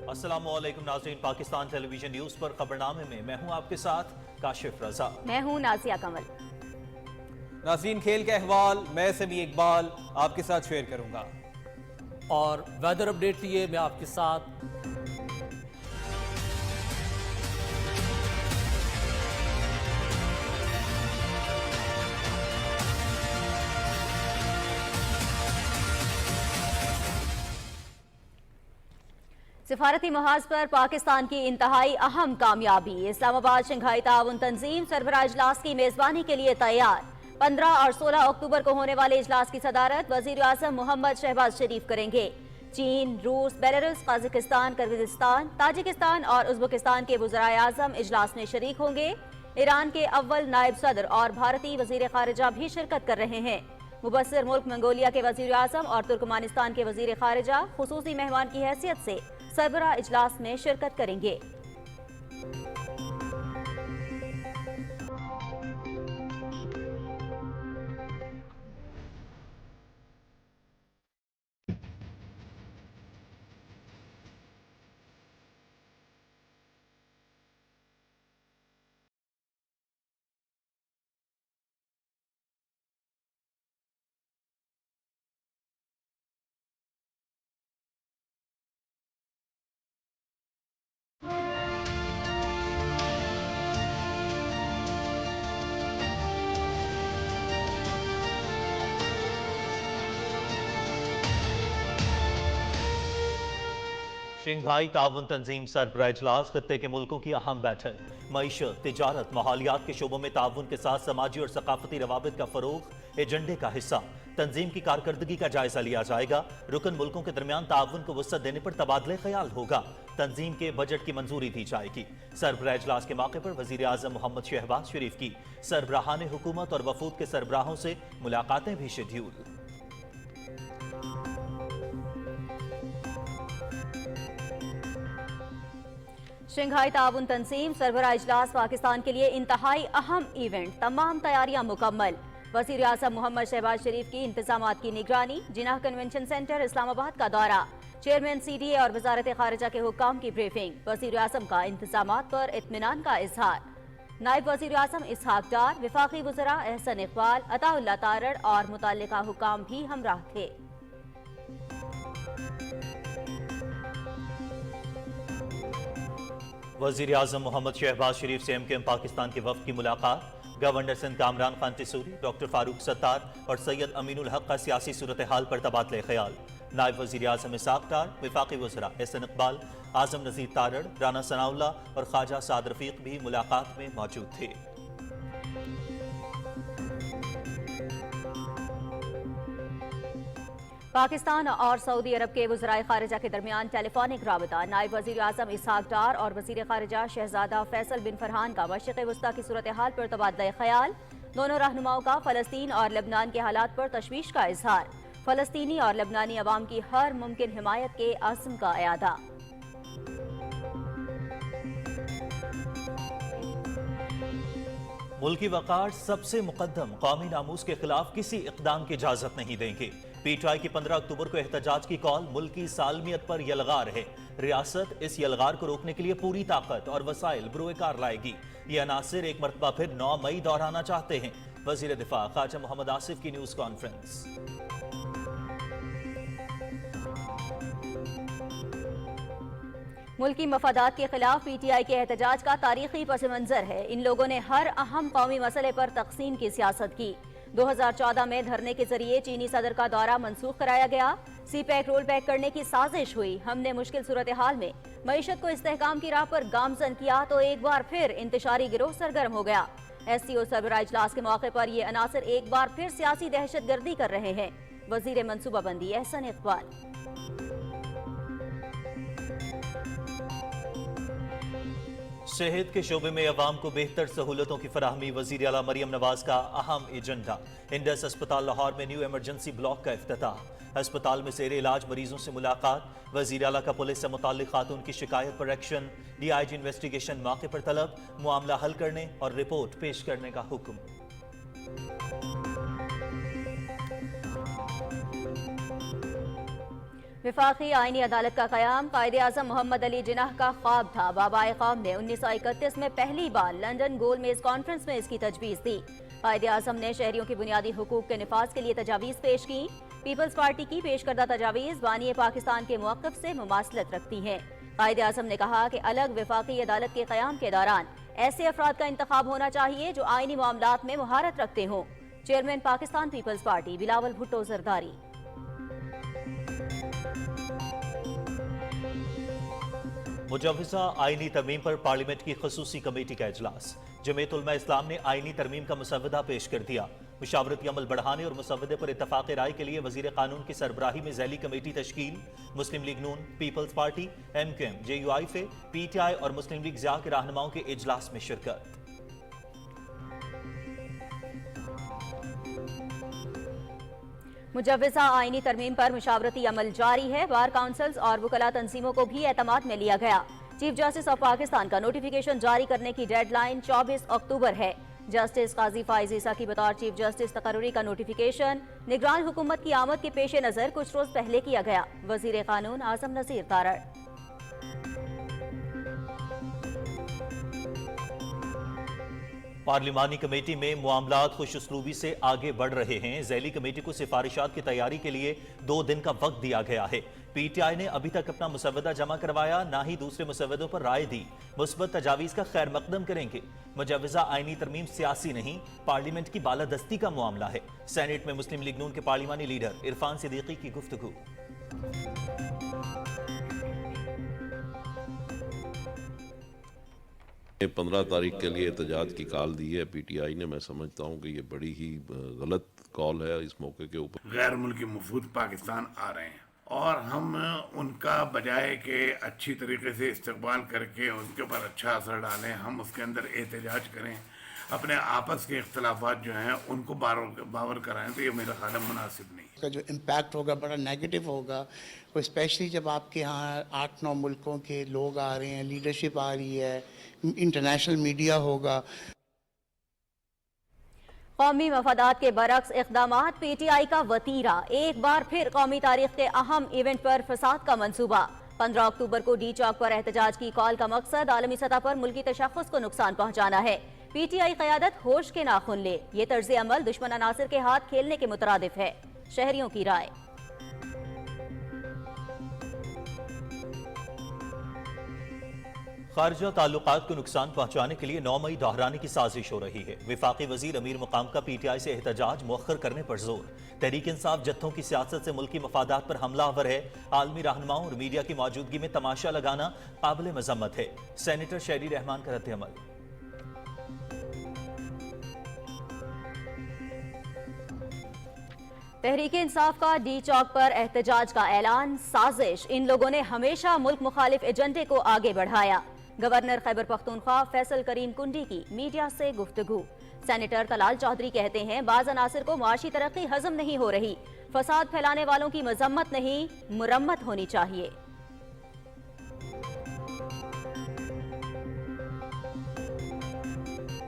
अस्सलाम वालेकुम नाज़रीन, पाकिस्तान टेलीविजन न्यूज़ पर खबरनामे में मैं हूं आपके साथ काशिफ रजा। मैं हूं नाजिया कमल। नाज़रीन, खेल के अहवाल मैं समी इकबाल आपके साथ शेयर करूंगा और वेदर अपडेट लिए मैं आपके साथ। सिफारती महाज पर पाकिस्तान की इंतहाई अहम कामयाबी। इस्लामाबाद शंघाई ताउन तंजीम सरबराह इजलास की मेजबानी के लिए तैयार। 15 और 16 अक्टूबर को होने वाले इजलास की सदारत वजीर आज़म मोहम्मद शहबाज शरीफ करेंगे। चीन, रूस, बेलारूस, कजाकिस्तान, किर्गिस्तान, ताजिकिस्तान और उज़्बेकिस्तान के वज़राए आज़म इजलास में शरीक होंगे। ईरान के अव्वल नायब सदर और भारतीय वजीर खारिजा भी शिरकत कर रहे हैं। मुबस्सिर मुल्क मंगोलिया के वजीर आज़म और तुर्कमानिस्तान के वजीर खारिजा खुसूसी मेहमान की हैसियत से सरबराह इजलास में शिरकत करेंगे। शंघाई ताउन तंजीम सरबराह इजलास खत्ते के मुल्कों की अहम बैठक। मईशत, तिजारत, माहौलियात के शोबों में ताउन के साथ समाजी और सकाफती रवाबित का फरोग एजेंडे का हिस्सा। तंजीम की कारकर्दगी का जायजा लिया जाएगा। रुकन मुल्कों के दरमियान ताउन को वसअत देने पर तबादले ख्याल होगा। तंजीम के बजट की मंजूरी दी जाएगी। सरबराह इजलास के मौके पर वजीर आज़म मोहम्मद शहबाज शरीफ की सरबराहान हुकूमत और वफूद के सरबराहों से मुलाकातें भी शेड्यूल। शंघाई ताउन तंजीम सरबराह इजलास पाकिस्तान के लिए इंतहाई अहम इवेंट। तमाम तैयारियां मुकम्मल। वज़ीर आज़म मोहम्मद शहबाज शरीफ की इंतजामात की निगरानी। जिनाह कन्वेंशन सेंटर इस्लामाबाद का दौरा। चेयरमैन CDA और वजारत खारिजा के हुक्काम की ब्रीफिंग। वज़ीर आज़म का इंतजामात पर इत्मीनान का इजहार। नायब वज़ीर आज़म इसहाक डार, वफाकी वज़रा एहसन इकबाल, अताउल्लाह तारड़ और मुतल्लिका हुक्काम भी हमराह थे। वज़ीर आज़म मोहम्मद शहबाज शरीफ से MKM पाकिस्तान के वफ़द की मुलाकात। गवर्नर सिंध कामरान खान तिसूरी, डॉक्टर फारूक सत्तार और सैयद अमीनुल हक का सियासी सूरत हाल पर तबादले ख्याल। नायब वज़ीर आज़म इसहाक डार, वफाकी वज़रा एहसन इकबाल, आज़म नज़ीर तारड़, राना सनाउल्लाह और ख्वाजा साद रफ़ीक भी मुलाकात में मौजूद थे। पाकिस्तान और सऊदी अरब के वज़राए खारिजा के दरमियान टेलीफोनिक राबता। नायब वज़ीर आज़म इसहाक डार और वज़ीर खारिजा शहजादा फैसल बिन फरहान का मशरिक़ वस्ता की सूरत हाल पर तबादला ख्याल। दोनों रहनुमाओं का फ़लस्तीन और लेबनान के हालात पर तशवीश का इजहार। फ़लस्तीनी और लेबनानी अवाम की हर मुमकिन हिमायत के अज़्म का इयादा। मुल्की वक़ार सबसे मुक़द्दम, कौमी नामूस के खिलाफ किसी इक़दाम की इजाज़त नहीं देंगे। PTI की 15 अक्टूबर को एहतजाज की कॉल मुल्की सालमियत पर यलगार है। रियासत इस यलगार को रोकने के लिए पूरी ताकत और वसाइल बरूएकार लाएगी। ये अनासिर एक मरतबा फिर 9 मई दोहराना चाहते हैं। वज़ीर दिफा ख्वाजा मोहम्मद आसिफ की न्यूज़ कॉन्फ्रेंस। मुल्की मफादात के खिलाफ PTI के एहतजाज का तारीखी पस मंजर है। इन लोगों ने हर अहम कौमी मसले पर तकसीम की सियासत की। 2014 में धरने के जरिए चीनी सदर का दौरा मनसूख कराया गया। CPEC रोल बैक करने की साजिश हुई। हमने मुश्किल सूरत हाल में मईशत को इस्तेहकाम की राह पर गामजन किया तो एक बार फिर इंतशारी गिरोह सरगर्म हो गया। SCO सरबराह इजलास के मौके पर ये अनासर एक बार फिर सियासी दहशत गर्दी कर रहे हैं। वजीर मनसूबाबंदी एहसन इकबाल। सेहत के शोबे में अवाम को बेहतर सहूलतों की फराहमी वज़ीर आला मरियम नवाज का अहम एजेंडा। इंडस अस्पताल लाहौर में न्यू इमरजेंसी ब्लॉक का इफ्तिताह। अस्पताल में ज़ेरे इलाज मरीजों से मुलाकात। वज़ीर आला का पुलिस से मुताल्लिक़ खातून की शिकायत पर एक्शन। DIG इन्वेस्टिगेशन मौके पर तलब, मामला हल करने और रिपोर्ट पेश करने का हुक्म। वफाकी आईनी अदालत का क़याम कायदे-आज़म मोहम्मद अली जिन्नाह का ख्वाब था। बाबाए कौम ने 1931 में पहली बार लंदन गोलमेज कॉन्फ्रेंस में इसकी तजवीज़ दी। कायदे-आज़म ने शहरियों के बुनियादी हुकूक के निफाज के लिए तजावीज़ पेश की। पीपल्स पार्टी की पेश करदा तजावीज़ बानी पाकिस्तान के मौक़िफ़ से मुमासलत रखती हैं। कायदे-आज़म ने कहा कि अलग वफाकी अदालत के क़याम के दौरान ऐसे अफराद का इंतखाब होना चाहिए जो आईनी मामलात में महारत रखते हों। चेयरमैन पाकिस्तान पीपल्स पार्टी बिलावल भुट्टो जरदारी। मुजव्वज़ा आईनी तरमीम पर पार्लियामेंट की खसूसी कमेटी का इजलास। जमीयत उलमा इस्लाम ने आईनी तरमीम का मुसव्वदा पेश कर दिया। मुशावरती अमल बढ़ाने और मुसव्वदे पर इत्तफाक़ राय के लिए वज़ीर कानून की सरबराही में ज़ैली कमेटी तश्कील। मुस्लिम लीग नून, Peoples Party, MQM, JUIF, PTI और मुस्लिम लीग ज़िया के रहनुमाओं के इजलास में शिरकत। मुजव्वज़ा आईनी तरमीम पर मुशावरती अमल जारी है। बार काउंसिल्स और वकला तंजीमों को भी एतमाद में लिया गया। चीफ जस्टिस ऑफ पाकिस्तान का नोटिफिकेशन जारी करने की डेडलाइन 24 अक्टूबर है। जस्टिस काजी फाइज ईसा की बतौर चीफ जस्टिस तकर्री का नोटिफिकेशन निगरान हुकूमत की आमद के पेश नज़र कुछ रोज पहले किया गया। वजीर कानून आज़म नज़ीर तारड़। पार्लिमानी कमेटी में मामलात खुशउस्लूबी से आगे बढ़ रहे हैं। ज़ैली कमेटी को सिफारिशात की तैयारी के लिए 2 दिन का वक्त दिया गया है। PTI ने अभी तक अपना मुसव्वदा जमा करवाया, ना ही दूसरे मुसव्वदों पर राय दी। मुस्बत तजावीज़ का खैर मकदम करेंगे। मुजव्वज़ा आईनी तरमीम सियासी नहीं, पार्लियामेंट की बालादस्ती का मामला है। सेनेट में मुस्लिम लीग नून के पार्लिमानी लीडर इरफान सिद्दीकी की गुफ्तगू। 15 तारीख के लिए एहतजाज की कॉल दी है PTI ने। मैं समझता हूँ कि ये बड़ी ही गलत कॉल है। इस मौके के ऊपर गैर मुल्की वफूद पाकिस्तान आ रहे हैं और हम उनका बजाय के अच्छी तरीके से इस्तकबाल करके उनके ऊपर अच्छा असर डालें, हम उसके अंदर एहतजाज करें, अपने आपस के इख्तलाफात जो हैं उनको बावर कराएं, तो ये मेरा ख्याल है मुनासिब नहीं। का जो इम्पैक्ट होगा बड़ा नेगेटिव होगा, स्पेशली जब आपके यहाँ 8-9 मुल्कों के लोग आ रहे हैं, लीडरशिप आ रही है, इंटरनेशनल मीडिया होगा। कौमी मफादात के बरक्स इक़दामात PTI का वतीरा। एक बार फिर कौमी तारीख के अहम इवेंट पर फसाद का मंसूबा। 15 अक्टूबर को डी चौक पर एहतजाज की कॉल का मकसद आलमी सतह पर मुल्की तशख़्ख़ुस को नुकसान पहुँचाना है। PTI क़यादत होश के नाखून ले। ये तर्ज़ अमल दुश्मन अनासिर के हाथ खेलने के मुतरादिफ है। शहरियों की राय। खारजा ताल्लुकात को नुकसान पहुंचाने के लिए 9 मई दोहराने की साजिश हो रही है। वफाकी वजीर अमीर मुकाम का PTI से एहतजाज मुअख्खर करने पर जोर। तहरीक इंसाफ जत्थों की सियासत से मुल्की मफादात पर हमलावर है। आलमी रहनुमाओं और मीडिया की मौजूदगी में तमाशा लगाना काबिल मजम्मत है। सेनेटर शहरी रहमान का रद्द-ए-अमल। तहरीक इंसाफ का डी चौक पर एहतजाज का ऐलान। साजिश। इन लोगों ने हमेशा मुल्क मुखालिफ एजेंडे को आगे बढ़ाया। गवर्नर खैबर पख्तूनख्वा फैसल करीम कुंडी की मीडिया से गुफ्तगू। सेनेटर तलाल चौधरी कहते हैं बाज़ अनासिर को माशी तरक्की हजम नहीं हो रही। फसाद फैलाने वालों की मजम्मत नहीं, मुरम्मत होनी चाहिए।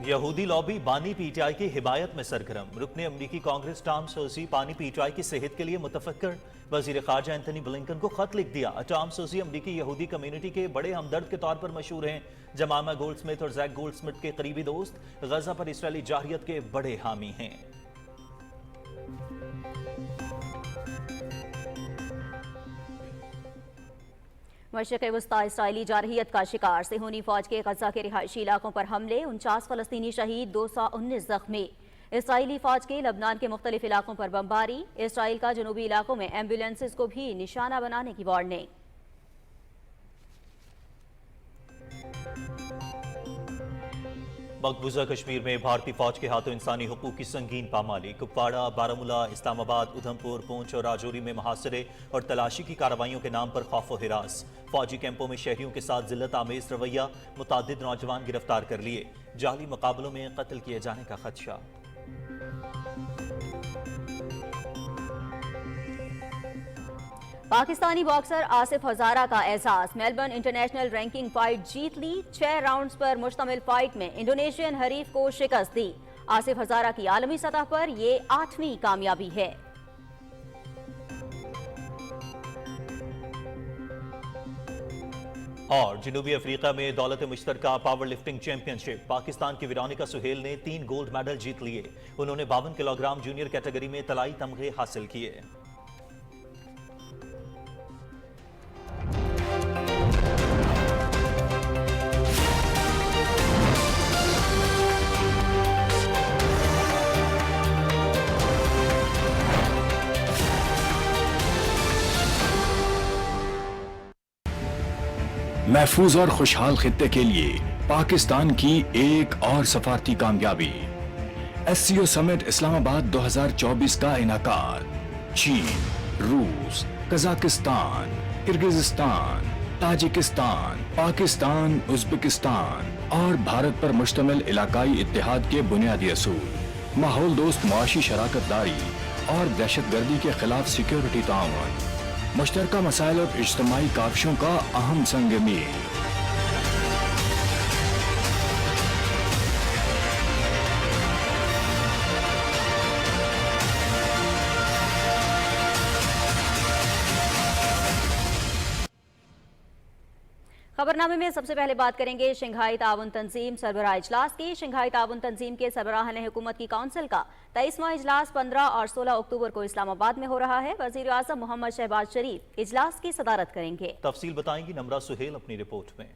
यहूदी लॉबी बानी PTI की हिमायत में सरगर्म। रुकने अमरीकी कांग्रेस टॉम सोजी बानी PTI की सेहत के लिए मुतफक्कर। वजीर खारजा एंथनी ब्लिंकन को खत लिख दिया। टॉम सोजी अमरीकी यहूदी कम्युनिटी के बड़े हमदर्द के तौर पर मशहूर हैं। जमामा गोल्डस्मिथ और जैक गोल्डस्मिथ के करीबी दोस्त, गजा पर इसराइली जारियत के बड़े हामी हैं। मशरिक़ वस्ता इसराइली जारहियत का शिकार। सिहोनी फौज के गजा के रिहायशी इलाकों पर हमले, 49 फलस्तीनी शहीद, 219 जख्मी। इसराइली फौज के लबनान के मुख्तलिफ इलाकों पर बमबारी। इसराइल का जनूबी इलाकों में एम्बुलेंसेज को भी निशाना बनाने की वार्निंग। मकबूजा कश्मीर में भारतीय फौज के हाथों इंसानी हुकूक की संगीन पामाली। कुपवाड़ा, बारामूला, इस्लामाबाद, उधमपुर, पूंछ और राजौरी में मुहासरे और तलाशी की कार्रवाइयों के नाम पर खौफ व हिरास। फौजी कैंपों में शहरियों के साथ जिल्लत आमेज रवैया। मुतादिद नौजवान गिरफ्तार कर लिए। जाली मुकाबलों में कत्ल किए जाने का खदशा। पाकिस्तानी बॉक्सर आसिफ हजारा का एजाज। मेलबर्न इंटरनेशनल रैंकिंग फाइट जीत ली। 6 राउंड्स पर मुश्तमिल फाइट में इंडोनेशियन हरीफ को शिकस्त दी। आसिफ हजारा की आलमी सतह पर ये 8वीं कामयाबी है। और जनूबी अफ्रीका में दौलत मुश्तरका पावर लिफ्टिंग चैंपियनशिप पाकिस्तान की वेरोनिका सुहेल ने 3 गोल्ड मेडल जीत लिए। उन्होंने 52 किलोग्राम जूनियर कैटेगरी में तलाई तमगे हासिल किए। महफूज और खुशहाल खित्ते के लिए पाकिस्तान की एक और सफारती कामयाबी। SCO समिट इस्लामाबाद 2024 का इनाकाद चीन, रूस, Kazakhstan, Kyrgyzstan, Tajikistan, Pakistan, Uzbekistan और भारत पर मुश्तमिल इलाकाई इत्तेहाद के बुनियादी असूल, माहौल दोस्त मुआशी शराकतदारी और दहशतगर्दी के खिलाफ सिक्योरिटी ताउन, मुश्तरका मसाइल और इज्तिमाई काविशों का अहम संग मील। खबरनामे में सबसे पहले बात करेंगे शंघाई ताउन तंजीम सरबराह इजलास की। शंघाई ताउन तंजीम के सरबराहान हुकूमत की काउंसिल का 23वां इजलास 15 और 16 अक्टूबर को इस्लामाबाद में हो रहा है। वजीर आजम मोहम्मद शहबाज शरीफ इजलास की सदारत करेंगे। तफसील बताएंगी नमरा सुहेल अपनी रिपोर्ट में।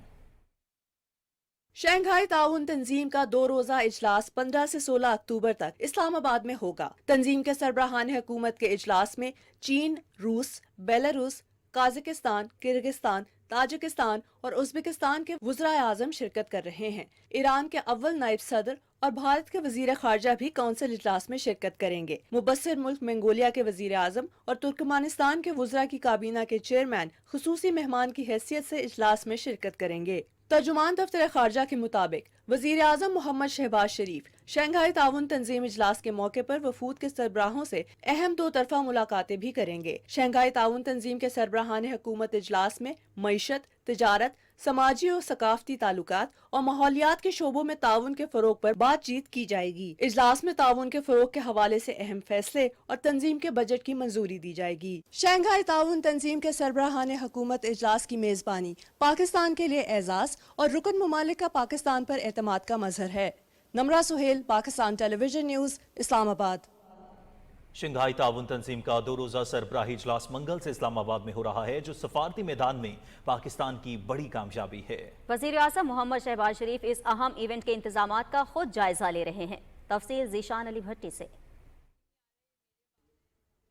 शंघाई ताउन तंजीम का 2 रोजा इजलास 15 से 16 अक्टूबर तक इस्लामाबाद में होगा। तंजीम के सरबराहान हुकूमत के इजलास में चीन, रूस, बेलारूस, काजाकिस्तान, किर्गिस्तान, ताजिकिस्तान और उज्बेकिस्तान के वज़राए आज़म शिरकत कर रहे हैं। ईरान के अव्वल नायब सदर और भारत के वजीर खारजा भी काउंसिल इजलास में शिरकत करेंगे। मुबस्सिर मुल्क मंगोलिया के वजीर आज़म और तुर्कमानिस्तान के वज़रा की काबीना के चेयरमैन खुसूसी मेहमान की हैसियत से इजलास में शिरकत करेंगे। तर्जुमान दफ्तर खारजा के मुताबिक वजीर आज़म मोहम्मद शहबाज शरीफ शंघाई ताउन तंजीम इजलास के मौके पर वफूद के सरबराहों से अहम 2 तरफा मुलाकातें भी करेंगे। शंघाई ताउन तंजीम के सरबराहान हुकूमत इजलास में मईशत, तिजारत, समाजी और सकाफती ताल्लुकात और माहौलियात के शोबों में ताउन के फरोग पर बातचीत की जाएगी। इजलास में ताउन के फरोग के हवाले से अहम फैसले और तंजीम के बजट की मंजूरी दी जाएगी। शंघाई ताउन तंजीम के सरबराहान हुकूमत इजलास की मेजबानी पाकिस्तान के लिए एजाज और रुकन ममालिक का पाकिस्तान पर एतमाद का मजहर है। Namra Suhail, Pakistan television news, Islamabad. Shanghai ताउन तंजीम का 2 रोजा सरबराही इजलास मंगल से इस्लामाबाद में हो रहा है, जो सफारती मैदान में पाकिस्तान की बड़ी कामयाबी है। वजीर आज़म मोहम्मद शहबाज शरीफ इस अहम इवेंट के इंतजामात का खुद जायजा ले रहे हैं। तफसील ज़ीशान अली भट्टी से।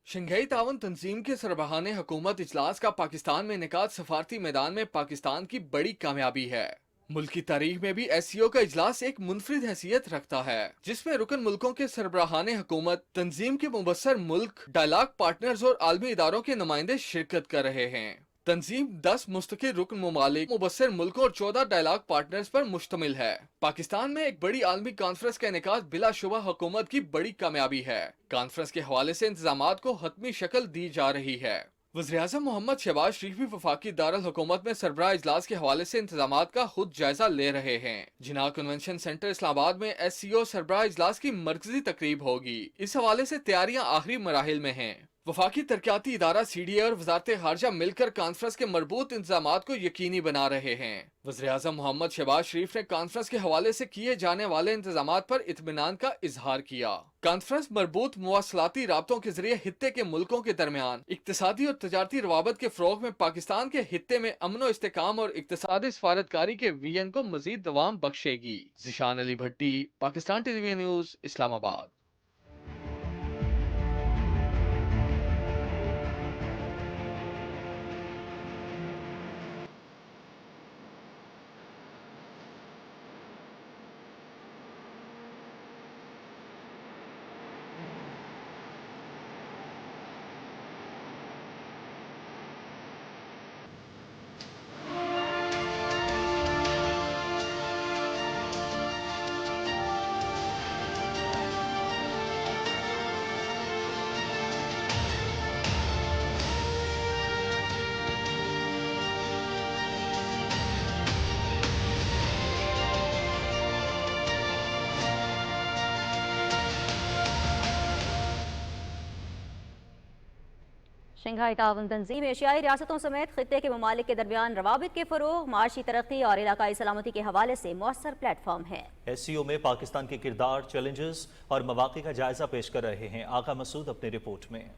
शंघाई ताउन तंजीम के सरबराहान हुकूमत इजलास का पाकिस्तान में इनेकाद सफारती मैदान में पाकिस्तान की बड़ी कामयाबी है। मुल्क की तारीख में भी SCO का इजलास एक मुनफरिद हैसियत रखता है, जिसमें रुकन मुल्कों के सरबराहान हुकूमत, तंजीम के मुबस्सर मुल्क, डायलॉग पार्टनर्स और आलमी इदारों के नुमाइंदे शिरकत कर रहे हैं। तंजीम 10 मुस्तकिल रुकन ममालिक, मुबस्सर मुल्कों और 14 डायलॉग पार्टनर्स पर मुश्तमिल है। पाकिस्तान में एक बड़ी आलमी कॉन्फ्रेंस का इनेकाद बिलाशुबा हुकूमत की बड़ी कामयाबी है। कॉन्फ्रेंस के हवाले से इंतजामात को हतमी शक्ल दी जा रही है। वज़ीर आज़म मोहम्मद शहबाज शरीफ भी वफाकी दारुल हुकूमत में सरबराह इजलास के हवाले से इंतजामात का खुद जायजा ले रहे हैं। जिनाह कन्वेंशन सेंटर इस्लामाबाद में SCO सरबराह इजलास की मरकजी तकरीब होगी। इस हवाले से तैयारियां आखिरी मराहिल में हैं। वफाकी तरक्याती इदारा CDA और वजारत खारजा मिलकर कॉन्फ्रेंस के मरबूत इंतजामात को यकीनी बना रहे हैं। वज़ीर आज़म मोहम्मद शहबाज शरीफ ने कॉन्फ्रेंस के हवाले से किए जाने वाले इंतजामात पर इत्मीनान का इजहार किया। कॉन्फ्रेंस मरबूत मुवासलाती राब्तों के जरिए हित्ते के मुल्कों के दरमियान इक्तिसादी और तजारती रवाबत के फरोग में पाकिस्तान के हित्ते में अमन व इस्तेकाम और इक्तिसादी सफारतकारी के विजन को मजीद दवाम बख्शेगी। Zeeshan Ali Bhatti, Pakistan television news, Islamabad. Shanghai ताउन तंजीम एशियाई रियासतों समेत खित्ते के ममालिक के दरमियान रवाबित के फरोग, माशी तरक्की और इलाकाई सलामती के हवाले से मौसर प्लेटफॉर्म है। SCO में पाकिस्तान के किरदार, चैलेंजेस और मौक़े का जायजा पेश कर रहे हैं आगा मसूद अपनी रिपोर्ट में।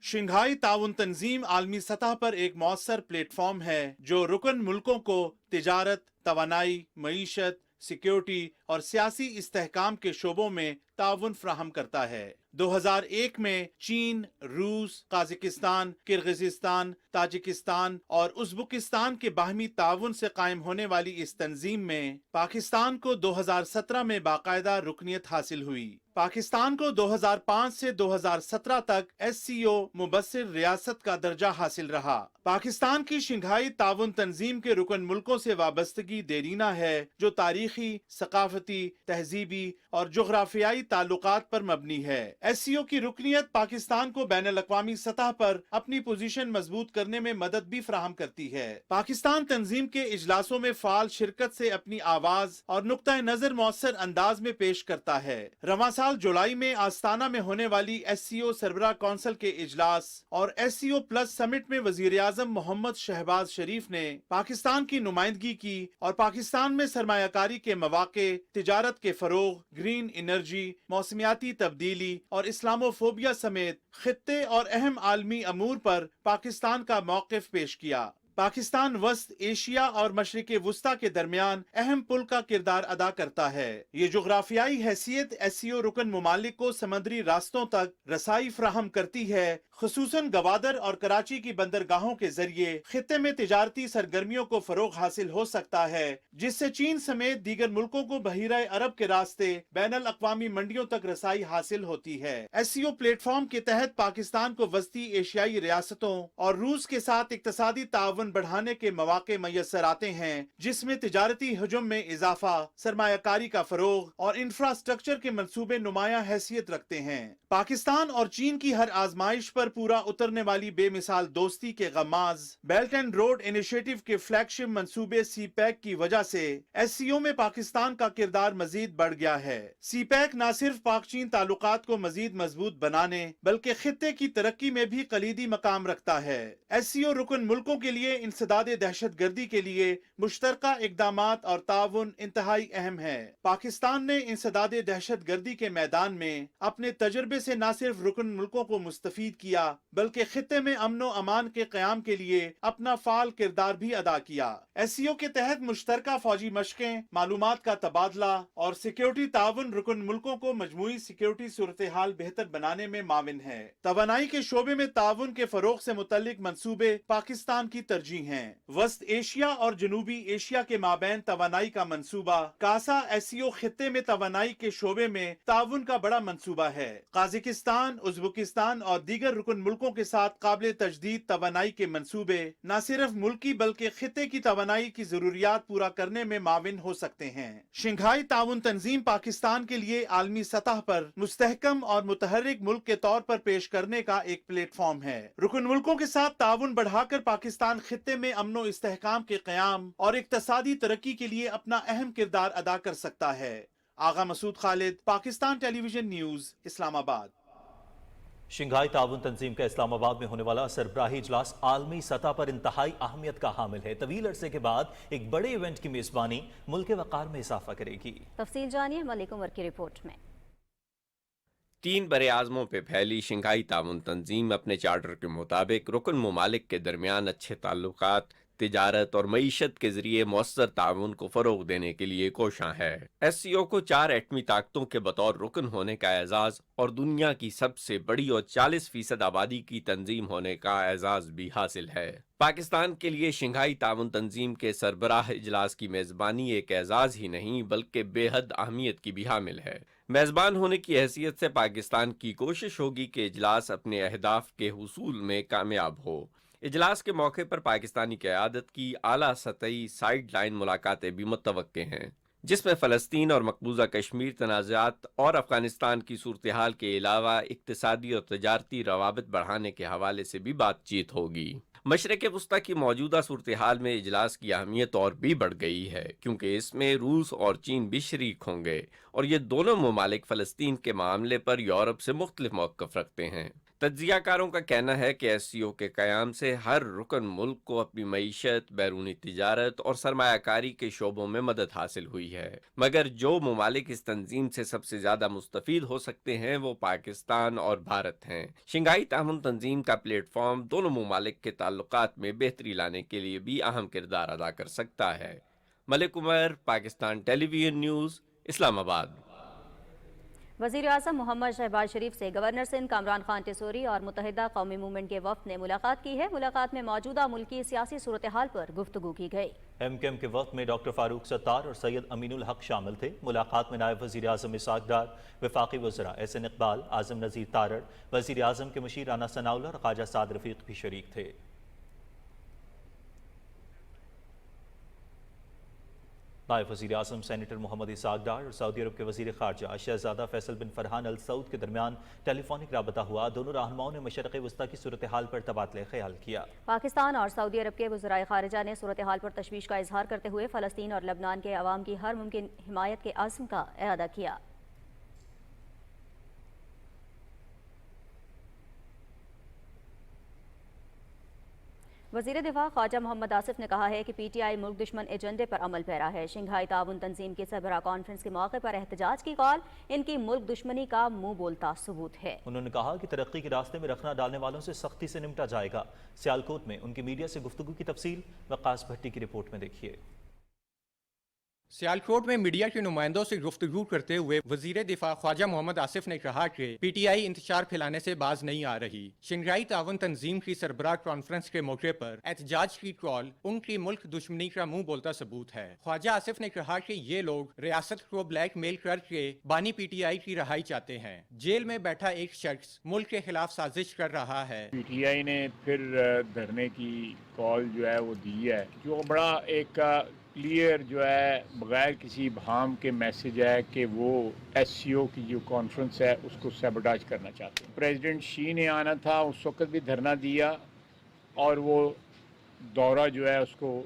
शंघाई ताउन तंजीम आलमी सतह पर एक मौसर प्लेटफॉर्म है जो रुकन मुल्कों को तिजारत, तवानाई, मईशत, सिक्योरिटी और सियासी इस्तेहकाम के शोबों में ताउन फ्राहम करता है। 2001 में चीन, रूस, काज़ाकिस्तान, किर्गिज़िस्तान, ताजिकिस्तान और उज़्बेकिस्तान के बाहमी ताउन से कायम होने वाली इस तंजीम में पाकिस्तान को 2017 में बाकायदा रुकनियत हासिल हुई। पाकिस्तान को 2005 से 2017 तक SCO मुबस्सिर रियासत का दर्जा हासिल रहा। पाकिस्तान की शंघाई ताउन तंजीम के रुकन मुल्कों से वाबस्तगी देरीना है जो तारीखी, सकाफती, तहजीबी और जोग्राफियाई ताल्लुकात पर मबनी है। SCO की रुकनियत पाकिस्तान को बैनुल-अक़वामी सतह पर अपनी पोजीशन मजबूत करने में मदद भी फराहम करती है। पाकिस्तान तंजीम के इजलासों में फाल शिरकत से अपनी आवाज और नुक्ता नजर मौसर अंदाज में पेश करता है। रवां साल जुलाई में आस्ताना में होने वाली SCO सरबराह कौंसिल के इजलास और SCO प्लस समिट में वजीर आजम मोहम्मद शहबाज शरीफ ने पाकिस्तान की नुमाइंदगी की और पाकिस्तान में सरमायाकारी के मौके, तिजारत के फरोग, ग्रीन एनर्जी, मौसमियाती तब्दीली और इस्लामोफोबिया समेत खित्ते और अहम आलमी अमूर पर पाकिस्तान का मौक़िफ़ पेश किया। पाकिस्तान वस्त एशिया और मशरिक़ वुस्ता के दरमियान अहम पुल का किरदार अदा करता है। ये जोग्राफियाई हैसियत SCO रुकन मुमालिक को समंदरी रास्तों तक रसाई फ्राहम करती है, खुसूसन गवादर और कराची की बंदरगाहों के जरिए खित्ते में तिजारती सरगर्मियों को फरोग हासिल हो सकता है, जिससे चीन समेत दीगर मुल्कों को बहीरा अरब के रास्ते बैनुल अक़वामी मंडियों तक रसाई हासिल होती है। SCO प्लेटफॉर्म के तहत पाकिस्तान को वस्ती एशियाई रियासतों और रूस के साथ इक्तसादी ताउन बढ़ाने के मौके मैसर आते हैं, जिसमें तिजारती हजम में इजाफा, सरमायाकारी का फरोग और इंफ्रास्ट्रक्चर के मंसूबे नुमाया हैसियत रखते हैं। पाकिस्तान और चीन की हर आजमाइश पर पूरा उतरने वाली बेमिसाल दोस्ती के गमाज बेल्ट एंड रोड इनिशिएटिव के फ्लैगशिप मंसूबे CPEC की वजह से SCO में पाकिस्तान का किरदार मजीद बढ़ गया है। CPEC न सिर्फ पाक चीन ताल्लुकात को मजीद मजबूत बनाने बल्कि खित्ते की तरक्की में भी कलीदी मकाम रखता है। SCO रुकन मुल्कों के लिए इंसदाद दहशत गर्दी के लिए मुश्तरका इकदामात और ताउन इंतहाई अहम है। पाकिस्तान ने इंसदाद दहशत गर्दी के मैदान में अपने तजर्बे से न सिर्फ रुकन मुल्कों को मुस्तफीद किया बल्कि खित्ते में अमन व अमान के क़याम के लिए अपना फाल किरदार भी अदा किया। SCO के तहत मुश्तरका फौजी मशकें, मालूमात का तबादला और सिक्योरिटी ताउन रुकन मुल्कों को मजमूई सिक्योरिटी सूरत हाल बेहतर बनाने में माविन है। तवानाई के शोबे में ताउन के फरोग से मुतल्लिक मंसूबे पाकिस्तान की तरजीह हैं। वस्त एशिया और जनूबी एशिया के माबैन तवानाई का मंसूबा कासा SCO खित्ते में तवानाई के शोबे में ताउन का बड़ा मंसूबा है। काज़ाकिस्तान, उज़्बेकिस्तान और दीगर रुकन मुल्कों के साथ काबिल तजदीद तवानाई के मंसूबे न सिर्फ मुल्की बल्कि खित्ते की तवानाई की जरूरियात पूरा करने में माविन हो सकते हैं। शंघाई ताउन तंजीम पाकिस्तान के लिए आलमी सतह पर मुस्तहकम और मुतहर्रिक मुल्क के तौर पर पेश करने का एक प्लेटफॉर्म है। रुकन मुल्कों के साथ ताउन बढ़ाकर पाकिस्तान खित्ते में अमनो इस्तेहकाम के क़याम और इक्तसादी तरक्की के लिए अपना अहम किरदार अदा कर सकता है। Agha Masood Khalid, Pakistan television news, Islamabad. Shanghai ताउन तंजीम का इस्लामाबाद में होने वाला सरबराही इजलास आलमी सतह पर इंतहाई अहमियत का हामिल है। तवील अरसे के बाद एक बड़े इवेंट की मेजबानी मुल्क के वक़ार में इजाफा करेगी। तफसील जानिए मलिक उमर की रिपोर्ट में। 3 बड़े आज़मों पे फैली शंघाई ताउन तंजीम अपने चार्टर के मुताबिक रुकन ममालिक के दरमियान अच्छे ताल्लुकात, तिजारत और मईशत के जरिए मौसर ताउन को फ़रोग देने के लिए कोशां है। SCO को 4 एटमी ताकतों के बतौर रुकन होने का एजाज़ और दुनिया की सबसे बड़ी और 40% आबादी की तंजीम होने का एजाज़ भी हासिल है। पाकिस्तान के लिए शंघाई ताउन तंजीम के सरबराह इजलास की मेज़बानी एक एजाज़ ही नहीं बल्कि बेहद अहमियत की भी हामिल है। मेज़बान होने की हैसियत से पाकिस्तान की कोशिश होगी कि इजलास अपने अहदाफ के हुसूल में कामयाब हो। इजलास के मौके पर पाकिस्तानी क़यादत की आला सतही साइड लाइन मुलाकातें भी मुतवक्के हैं, जिसमें फ़लस्तीन और मकबूजा कश्मीर तनाज़ात और अफ़गानिस्तान की सूरत हाल के अलावा इक़्तिसादी और तजारती रवाबित बढ़ाने के हवाले से भी बातचीत होगी। मशरिक़ वुस्ता की मौजूदा सूरत हाल में इजलास की अहमियत और भी बढ़ गई है, क्योंकि इसमें रूस और चीन भी शरीक होंगे और ये दोनों ममालिक फ़लस्तीन के मामले पर यूरोप से मुख्तलिफ मौक़िफ़ रखते हैं। تجزیہ کاروں کا کہنا ہے کہ ایس سی او کے قیام سے ہر رکن ملک کو اپنی معیشت، بیرونی تجارت اور سرمایہ کاری کے شعبوں میں مدد حاصل ہوئی ہے، مگر جو ممالک اس تنظیم سے سب سے زیادہ مستفید ہو سکتے ہیں وہ پاکستان اور بھارت ہیں۔ شنگھائی تعاون تنظیم کا پلیٹ فارم دونوں ممالک کے تعلقات میں بہتری لانے کے لیے بھی اہم کردار ادا کر سکتا ہے۔ ملک عمر، پاکستان ٹیلی ویژن نیوز، اسلام آباد۔ وزیر اعظم محمد شہباز شریف سے گورنر سندھ کامران خان ٹیسوری اور متحدہ قومی موومنٹ کے وفد نے ملاقات کی ہے۔ ملاقات میں موجودہ ملکی سیاسی صورتحال پر گفتگو کی گئی۔ ایم کیو ایم کے وفد میں ڈاکٹر فاروق ستار اور سید امین الحق شامل تھے۔ ملاقات میں نائب وزیر اعظم اسحاق ڈار، وفاقی وزراء احسن اقبال، اعظم نذیر تارڑ، وزیر اعظم کے مشیر رانا ثناءاللہ اور خواجہ سعد رفیق بھی شریک تھے۔ نائب وزیر اعظم سینیٹر محمد اسحاق ڈار اور سعودی عرب کے وزیر خارجہ شہزادہ فیصل بن فرحان ال سعود کے درمیان ٹیلی فونک رابطہ ہوا۔ دونوں رہنماؤں نے مشرق وسطیٰ کی صورتحال پر تبادلہ خیال کیا۔ پاکستان اور سعودی عرب کے وزرائے خارجہ نے صورتحال پر تشویش کا اظہار کرتے ہوئے فلسطین اور لبنان کے عوام کی ہر ممکن حمایت کے عزم کا اعادہ کیا۔ وزیر دفاع خواجہ محمد آصف نے کہا ہے کہ پی ٹی آئی ملک دشمن ایجنڈے پر عمل پیرا ہے۔ شنگھائی تعاون تنظیم کی سربراہ کانفرنس کے موقع پر احتجاج کی کال ان کی ملک دشمنی کا منہ بولتا ثبوت ہے۔ انہوں نے کہا کہ ترقی کے راستے میں رکھنا ڈالنے والوں سے سختی سے نمٹا جائے گا۔ سیالکوٹ میں ان کی میڈیا سے گفتگو کی تفصیل وقاص بھٹی کی رپورٹ میں دیکھیے۔ سیالکوٹ میں میڈیا کے نمائندوں سے گفتگو کرتے ہوئے وزیر دفاع خواجہ محمد آصف نے کہا کہ پی ٹی آئی انتشار پھیلانے سے باز نہیں آ رہی۔ شنگھائی تعاون تنظیم کی سربراہ کانفرنس کے موقع پر احتجاج کی کال ان کی ملک دشمنی کا منہ بولتا ثبوت ہے۔ خواجہ آصف نے کہا کہ یہ لوگ ریاست کو بلیک میل کر کے بانی پی ٹی آئی کی رہائی چاہتے ہیں۔ جیل میں بیٹھا ایک شخص ملک کے خلاف سازش کر رہا ہے۔ پی ٹی آئی نے پھر دھرنے کی کال جو ہے وہ دی ہے، جو بڑا ایک کلیئر جو ہے بغیر کسی بھام کے میسج ہے کہ وہ ایس سی او کی جو کانفرنس ہے اس کو سیبوٹاج کرنا چاہتے ہیں۔ پریزیڈنٹ شی نے آنا تھا، اس وقت بھی دھرنا دیا اور وہ دورہ جو ہے اس کو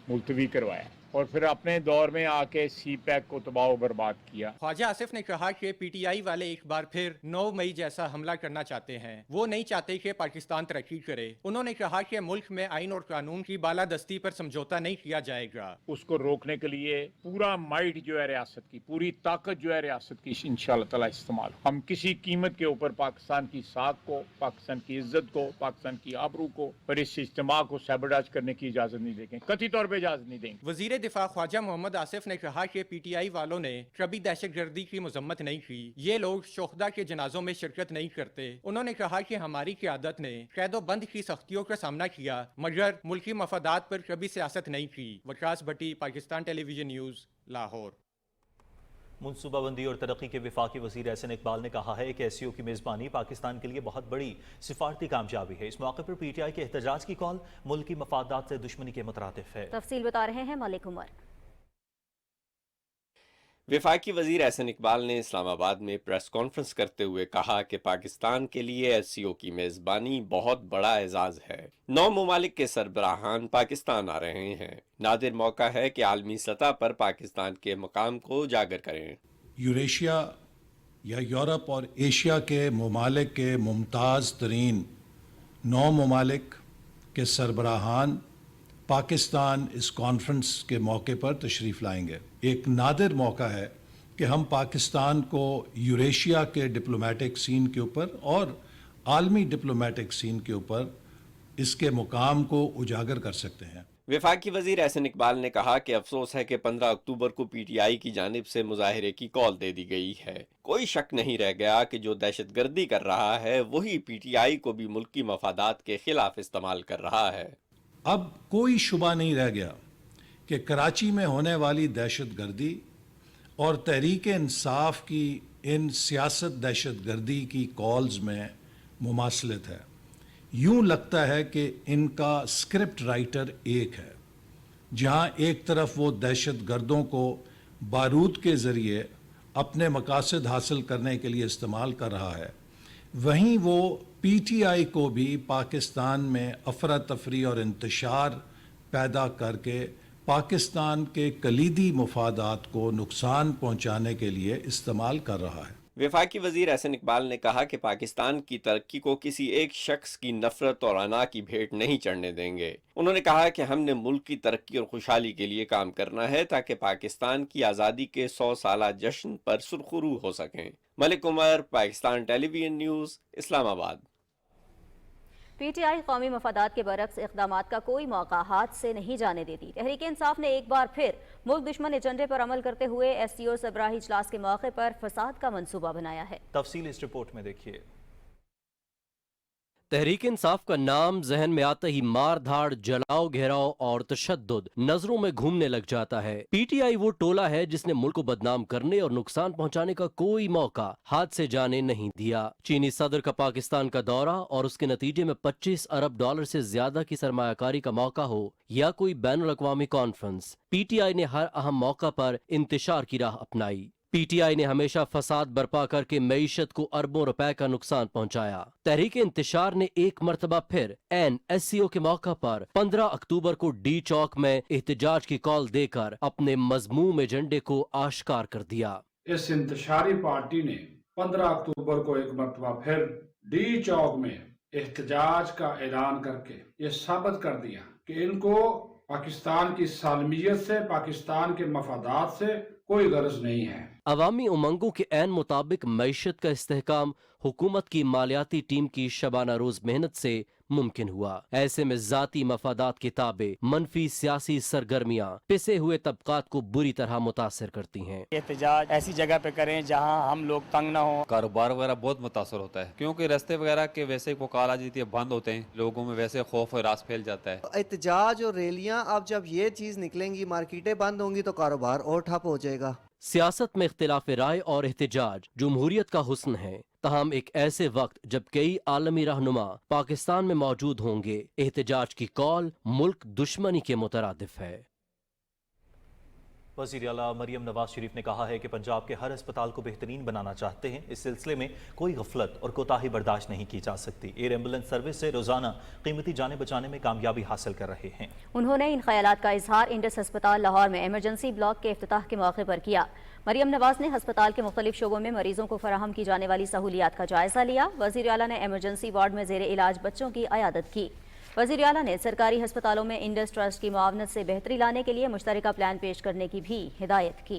ملتوی کروایا اور پھر اپنے دور میں آ کے سی پیک کو تباہ و برباد کیا۔ خواجہ آصف نے کہا کہ پی ٹی آئی والے ایک بار پھر 9 مئی جیسا حملہ کرنا چاہتے ہیں۔ وہ نہیں چاہتے کہ پاکستان ترقی کرے۔ انہوں نے کہا کہ ملک میں آئین اور قانون کی بالادستی پر سمجھوتا نہیں کیا جائے گا۔ اس کو روکنے کے لیے پورا مائٹ جو ہے ریاست کی، پوری طاقت جو ہے ریاست کی انشاءاللہ تعالی استعمال۔ ہم کسی قیمت کے اوپر پاکستان کی ساکھ کو، پاکستان کی عزت کو، پاکستان کی آبرو کو اور اس اجتماع کو سیبوٹاج کرنے کی اجازت نہیں دیں گے، قطعی طور پہ اجازت نہیں دیں گے۔ وزیر دفاع خواجہ محمد آصف نے کہا کہ پی ٹی آئی والوں نے کبھی دہشت گردی کی مذمت نہیں کی۔ یہ لوگ شہداء کے جنازوں میں شرکت نہیں کرتے۔ انہوں نے کہا کہ ہماری قیادت نے قید و بند کی سختیوں کا سامنا کیا مگر ملکی مفادات پر کبھی سیاست نہیں کی۔ وقاص بھٹی، پاکستان ٹیلی ویژن نیوز، لاہور۔ منصوبہ بندی اور ترقی کے وفاقی وزیر احسن اقبال نے کہا ہے کہ ایس سی او کی میزبانی پاکستان کے لیے بہت بڑی سفارتی کامیابی ہے۔ اس موقع پر پی ٹی آئی کے احتجاج کی کال ملکی مفادات سے دشمنی کے مترادف ہے۔ تفصیل بتا رہے ہیں ملک عمر۔ وفاقی وزیر احسن اقبال نے اسلام آباد میں پریس کانفرنس کرتے ہوئے کہا کہ پاکستان کے لیے ایس سی او کی میزبانی بہت بڑا اعزاز ہے۔ 9 ممالک کے سربراہان پاکستان آ رہے ہیں۔ نادر موقع ہے کہ عالمی سطح پر پاکستان کے مقام کو اجاگر کریں۔ یوریشیا یا یورپ اور ایشیا کے ممالک کے ممتاز ترین 9 ممالک کے سربراہان پاکستان اس کانفرنس کے موقع پر تشریف لائیں گے۔ ایک نادر موقع ہے کہ ہم پاکستان کو یوریشیا کے ڈپلومیٹک سین کے اوپر اور عالمی ڈپلومیٹک سین کے اوپر اس کے مقام کو اجاگر کر سکتے ہیں۔ وفاقی وزیر احسن اقبال نے کہا کہ افسوس ہے کہ 15 اکتوبر کو پی ٹی آئی کی جانب سے مظاہرے کی کال دے دی گئی ہے۔ کوئی شک نہیں رہ گیا کہ جو دہشت گردی کر رہا ہے وہی پی ٹی آئی کو بھی ملکی مفادات کے خلاف استعمال کر رہا ہے۔ اب کوئی شبہ نہیں رہ گیا کہ کراچی میں ہونے والی دہشت گردی اور تحریک انصاف کی ان سیاست دہشت گردی کی کالز میں مماثلت ہے۔ یوں لگتا ہے کہ ان کا اسکرپٹ رائٹر ایک ہے۔ جہاں ایک طرف وہ دہشت گردوں کو بارود کے ذریعے اپنے مقاصد حاصل کرنے کے لیے استعمال کر رہا ہے، وہیں وہ پی ٹی آئی کو بھی پاکستان میں افراتفری اور انتشار پیدا کر کے پاکستان کے کلیدی مفادات کو نقصان پہنچانے کے لیے استعمال کر رہا ہے۔ वफाकी वजीर एहसन इकबाल ने कहा कि पाकिस्तान की तरक्की को किसी एक शख्स की नफरत और अना की भेंट नहीं चढ़ने देंगे। उन्होंने कहा कि हमने मुल्क की तरक्की और खुशहाली के लिए काम करना है ताकि पाकिस्तान की आज़ादी के 100 साला जश्न पर सुरखरू हो सकें। Malik Umar, Pakistan television news, Islamabad. PTI कौमी मफादात के बरक्स इक़दामात का कोई मौका हाथ से नहीं जाने देती। तहरीक इंसाफ ने एक बार फिर मुल्क दुश्मन एजेंडे पर अमल करते हुए SCO सरबराही इजलास के मौके पर फसाद का मंसूबा बनाया है। तफसील इस रिपोर्ट में देखिए। तहरीक इंसाफ का नाम जहन में आते ही मार धाड़, जलाओ, घेराव और तशद्दुद नजरों में घूमने लग जाता है। पीटीआई वो टोला है जिसने मुल्क को बदनाम करने और नुकसान पहुंचाने का कोई मौका हाथ से जाने नहीं दिया। चीनी सदर का पाकिस्तान का दौरा और उसके नतीजे में 25 अरब डॉलर से ज्यादा की सरमायाकारी का मौका हो या कोई बैनुल अक़वामी कॉन्फ्रेंस, पीटीआई ने हर अहम मौका पर इंतशार की राह अपनाई। पीटीआई ने हमेशा फसाद बर्पा करके मईशत को अरबों रुपए का नुकसान पहुंचाया। तहरीक इंतशार ने एक मरतबा फिर SCO के मौका पर 15 अक्टूबर को डी चौक में एहतजाज की कॉल देकर अपने मजमूम एजेंडे को आश्कार कर दिया। इस इंतशारी पार्टी ने 15 अक्टूबर को एक मरतबा फिर डी चौक में एहतजाज का ऐलान करके ये साबित कर दिया कि इनको पाकिस्तान की सालमियत से, पाकिस्तान के मफादात से कोई गर्ज नहीं है। अवामी उमंगों के ऐन मुताबिक मईशत का इस्तेहकाम हुकूमत की मालियाती टीम की शबाना रोज मेहनत से मुमकिन हुआ। ऐसे में जाती मफादात के ताबे मनफी सियासी सरगर्मियां पिसे हुए तबकात को बुरी तरह मुतासर करती हैं। एहतजाज ऐसी जगह पे करें जहां हम लोग तंग ना हो। कारोबार वगैरह बहुत मुतासर होता है क्योंकि रास्ते वगैरह के वैसे वो काला जीती बंद होते हैं, लोगों में वैसे खौफ और रास फैल जाता है। एहतजाज और रैलियां, अब जब ये चीज निकलेंगी, मार्केटें बंद होंगी तो कारोबार और ठप हो जाएगा। सियासत में इख्तिलाफ राय और एहतजाज जमहूरियत का हुस्न है, तहम एक ऐसे वक्त जब कई आलमी रहनुमा पाकिस्तान में मौजूद होंगे, एहतजाज की कॉल मुल्क दुश्मनी के मुतरादिफ है। वज़ीर आला मरियम नवाज शरीफ ने कहा है कि पंजाब के हर अस्पताल को बेहतरीन बनाना चाहते हैं। इस सिलसिले में कोई गफलत और कोताही बर्दाश्त नहीं की जा सकती। एयर एम्बुलेंस सर्विस से रोजाना कीमती जानें बचाने में कामयाबी हासिल कर रहे हैं। उन्होंने इन ख्यालात का इजहार इंडस अस्पताल लाहौर में इमरजेंसी ब्लॉक के इफ्तिताह के मौके पर किया। मरियम नवाज ने अस्पताल के मुख्तलिफ शोबों में मरीजों को फराहम की जाने वाली सहूलियात का जायजा लिया। वज़ीर आला ने इमरजेंसी वार्ड में ज़ेरे इलाज बच्चों की अयादत की। वज़ीर आला ने सरकारी अस्पतालों में इंडस ट्रस्ट की मुआवनत से बेहतरी लाने के लिए मुश्तरका प्लान पेश करने की भी हिदायत की।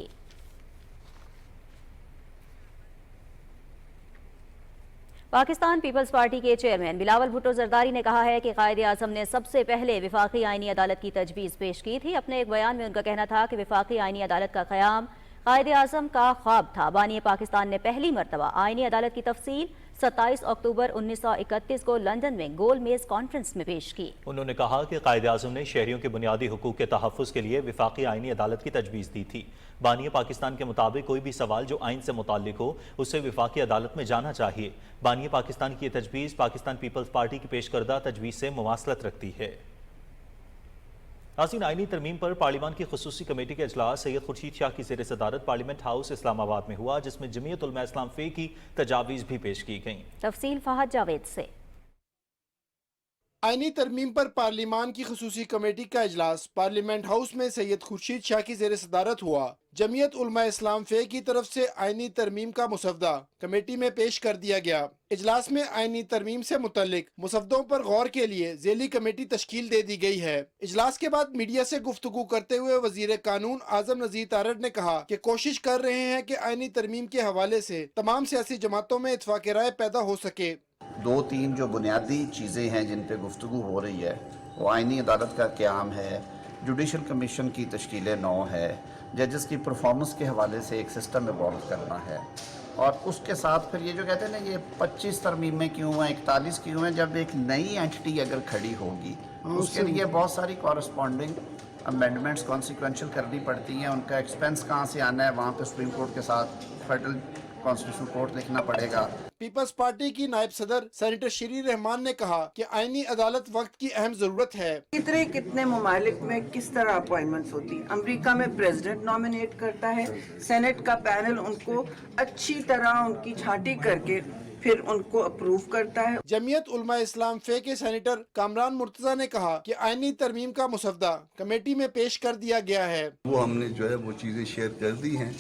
पाकिस्तान पीपल्स पार्टी के चेयरमैन बिलावल भुट्टो जरदारी ने कहा है कि कायदे आज़म ने सबसे पहले विफाकी आईनी अदालत की तजवीज़ पेश की थी। अपने एक बयान में उनका कहना था कि विफाकी आईनी अदालत का क़याम कायदे आज़म का ख्वाब था। बानी पाकिस्तान ने पहली मरतबा आईनी अदालत की तफसील 27 अक्टूबर 1931 को लंदन में गोल मेज कॉन्फ्रेंस में पेश की। उन्होंने कहा कि कायदे आज़म ने शहरियों के बुनियादी हुकूक के तहफ़्फ़ुज़ के लिए विफाकी आईनी अदालत की तजवीज़ दी थी। बानी पाकिस्तान के मुताबिक कोई भी सवाल जो आइन से मुताल्लिक हो उसे विफाकी अदालत में जाना चाहिए। बानी पाकिस्तान की तजवीज़ पाकिस्तान पीपल्स पार्टी की पेश करदा तजवीज़ से मुमासलत रखती है। नाज़रीन, आईनी तरमीम पर पार्लियामान की खुसूसी कमेटी का इजलास सैयद खुर्शीद शाह की ज़ेर सदारत पार्लियामेंट हाउस इस्लामाबाद में हुआ, जिसमें जमीयत उलमा इस्लाम फ़े की तजावीज़ भी पेश की गईं। तफसील फहद जावेद से। आईनी तरमीम पर पार्लियामान की खुसूसी कमेटी का इजलास पार्लियामेंट हाउस में सैयद खुर्शीद शाह की ज़ेर सदारत हुआ। जमीयत उलमा इस्लाम फ़े की तरफ से आईनी तरमीम का मुसवदा कमेटी में पेश कर दिया गया। इजलास में आईनी तरमीम से मुतल्लिक मुसवदों पर गौर के लिए ज़ेली कमेटी तश्कील दे दी गई है। इजलास के बाद मीडिया से गुफ्तगू करते हुए वज़ीर कानून आज़म नज़ीर तारड़ ने कहा कि कोशिश कर रहे हैं कि आईनी तरमीम के हवाले से तमाम सियासी जमातों में इत्फाक़ राय पैदा हो सके। दो तीन जो बुनियादी चीज़ें हैं जिन पे गुफ्तगू हो रही है वो आईनी अदालत का क़याम है, जुडिशल कमीशन की तश्कील 9 है, जजेस की परफॉर्मेंस के हवाले से एक सिस्टम इवॉल्व करना है, और उसके साथ फिर ये जो कहते हैं ना ये 25 तरमीमें क्यों हैं, 41 क्यों हैं, जब एक नई एंटिटी अगर खड़ी होगी उसके लिए बहुत सारी कॉरस्पॉन्डिंग अमेंडमेंट्स कॉन्सिक्वेंशियल करनी पड़ती हैं। उनका एक्सपेंस कहाँ से आना है, वहाँ पे सुप्रीम कोर्ट के साथ फेडरल कॉन्स्टिट्यूशनल कोर्ट लिखना पड़ेगा। पीपल्स पार्टी की नायब सदर सेनेटर शरी रहमान ने कहा कि आईनी अदालत वक्त की अहम जरूरत है। कितने ममालिक में किस तरह अपॉइंटमेंट्स होती है। अमेरिका में प्रेसिडेंट नॉमिनेट करता है, सेनेट का पैनल उनको अच्छी तरह उनकी छांटी करके फिर उनको अप्रूव करता है। जमीयत उलमा इस्लाम फ़े के सेनेटर कामरान मुर्तज़ा ने कहा कि आईनी तरमीम का मुसवदा कमेटी में पेश कर दिया गया है। वो हमने जो है वो चीज़ें शेयर कर दी हैं,